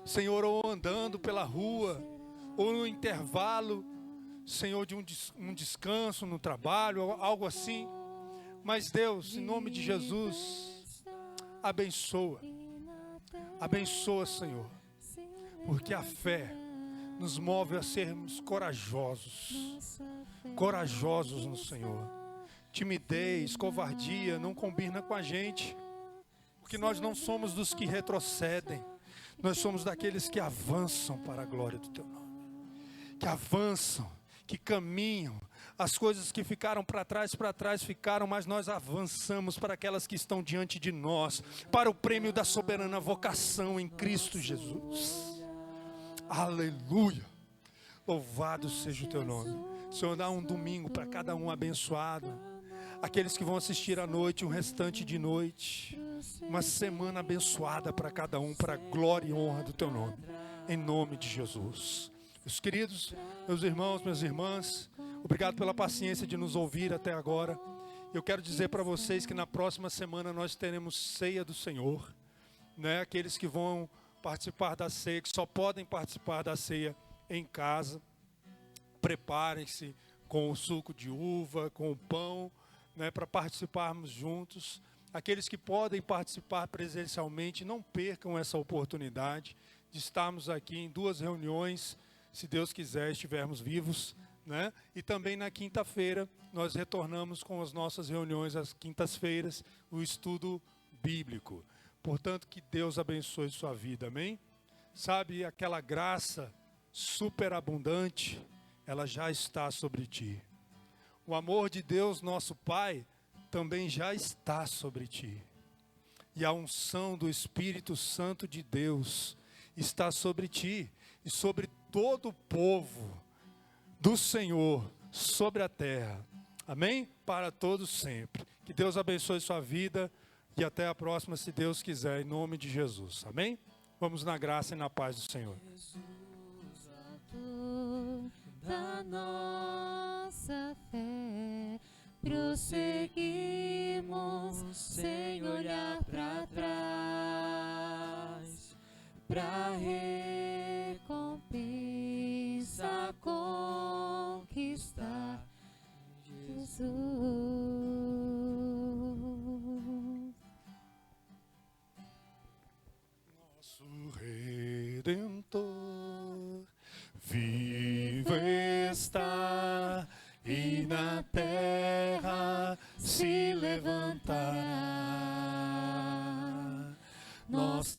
Senhor, ou andando pela rua, ou no intervalo, Senhor, de um descanso no trabalho, algo assim. Mas Deus, em nome de Jesus, abençoa, Senhor, porque a fé nos move a sermos corajosos no Senhor. Timidez, covardia não combina com a gente, porque nós não somos dos que retrocedem, nós somos daqueles que avançam para a glória do Teu nome, que avançam, que caminham. As coisas que ficaram para trás ficaram, mas nós avançamos para aquelas que estão diante de nós, para o prêmio da soberana vocação em Cristo Jesus. Aleluia! Louvado seja o Teu nome. Senhor, dá um domingo para cada um abençoado. Aqueles que vão assistir à noite, um restante de noite. Uma semana abençoada para cada um, para a glória e honra do Teu nome. Em nome de Jesus. Meus queridos, meus irmãos, minhas irmãs, obrigado pela paciência de nos ouvir até agora. Eu quero dizer para vocês que na próxima semana nós teremos ceia do Senhor, né? Aqueles que vão participar da ceia, que só podem participar da ceia em casa, preparem-se com o suco de uva, com o pão, né? Para participarmos juntos. Aqueles que podem participar presencialmente, não percam essa oportunidade de estarmos aqui em 2 reuniões, se Deus quiser, estivermos vivos, né? E também na quinta-feira, nós retornamos com as nossas reuniões às quintas-feiras, o estudo bíblico. Portanto, que Deus abençoe sua vida, amém? Sabe, aquela graça superabundante, ela já está sobre ti. O amor de Deus, nosso Pai, também já está sobre ti. E a unção do Espírito Santo de Deus está sobre ti e sobre todo o povo do Senhor sobre a terra. Amém? Para todos sempre. Que Deus abençoe sua vida e até a próxima, se Deus quiser, em nome de Jesus. Amém? Vamos na graça e na paz do Senhor. Jesus, autor da nossa fé, prosseguimos sem olhar para trás, para recompensa conquistar Jesus. Nosso Redentor vivo está e na terra se levantará. Nós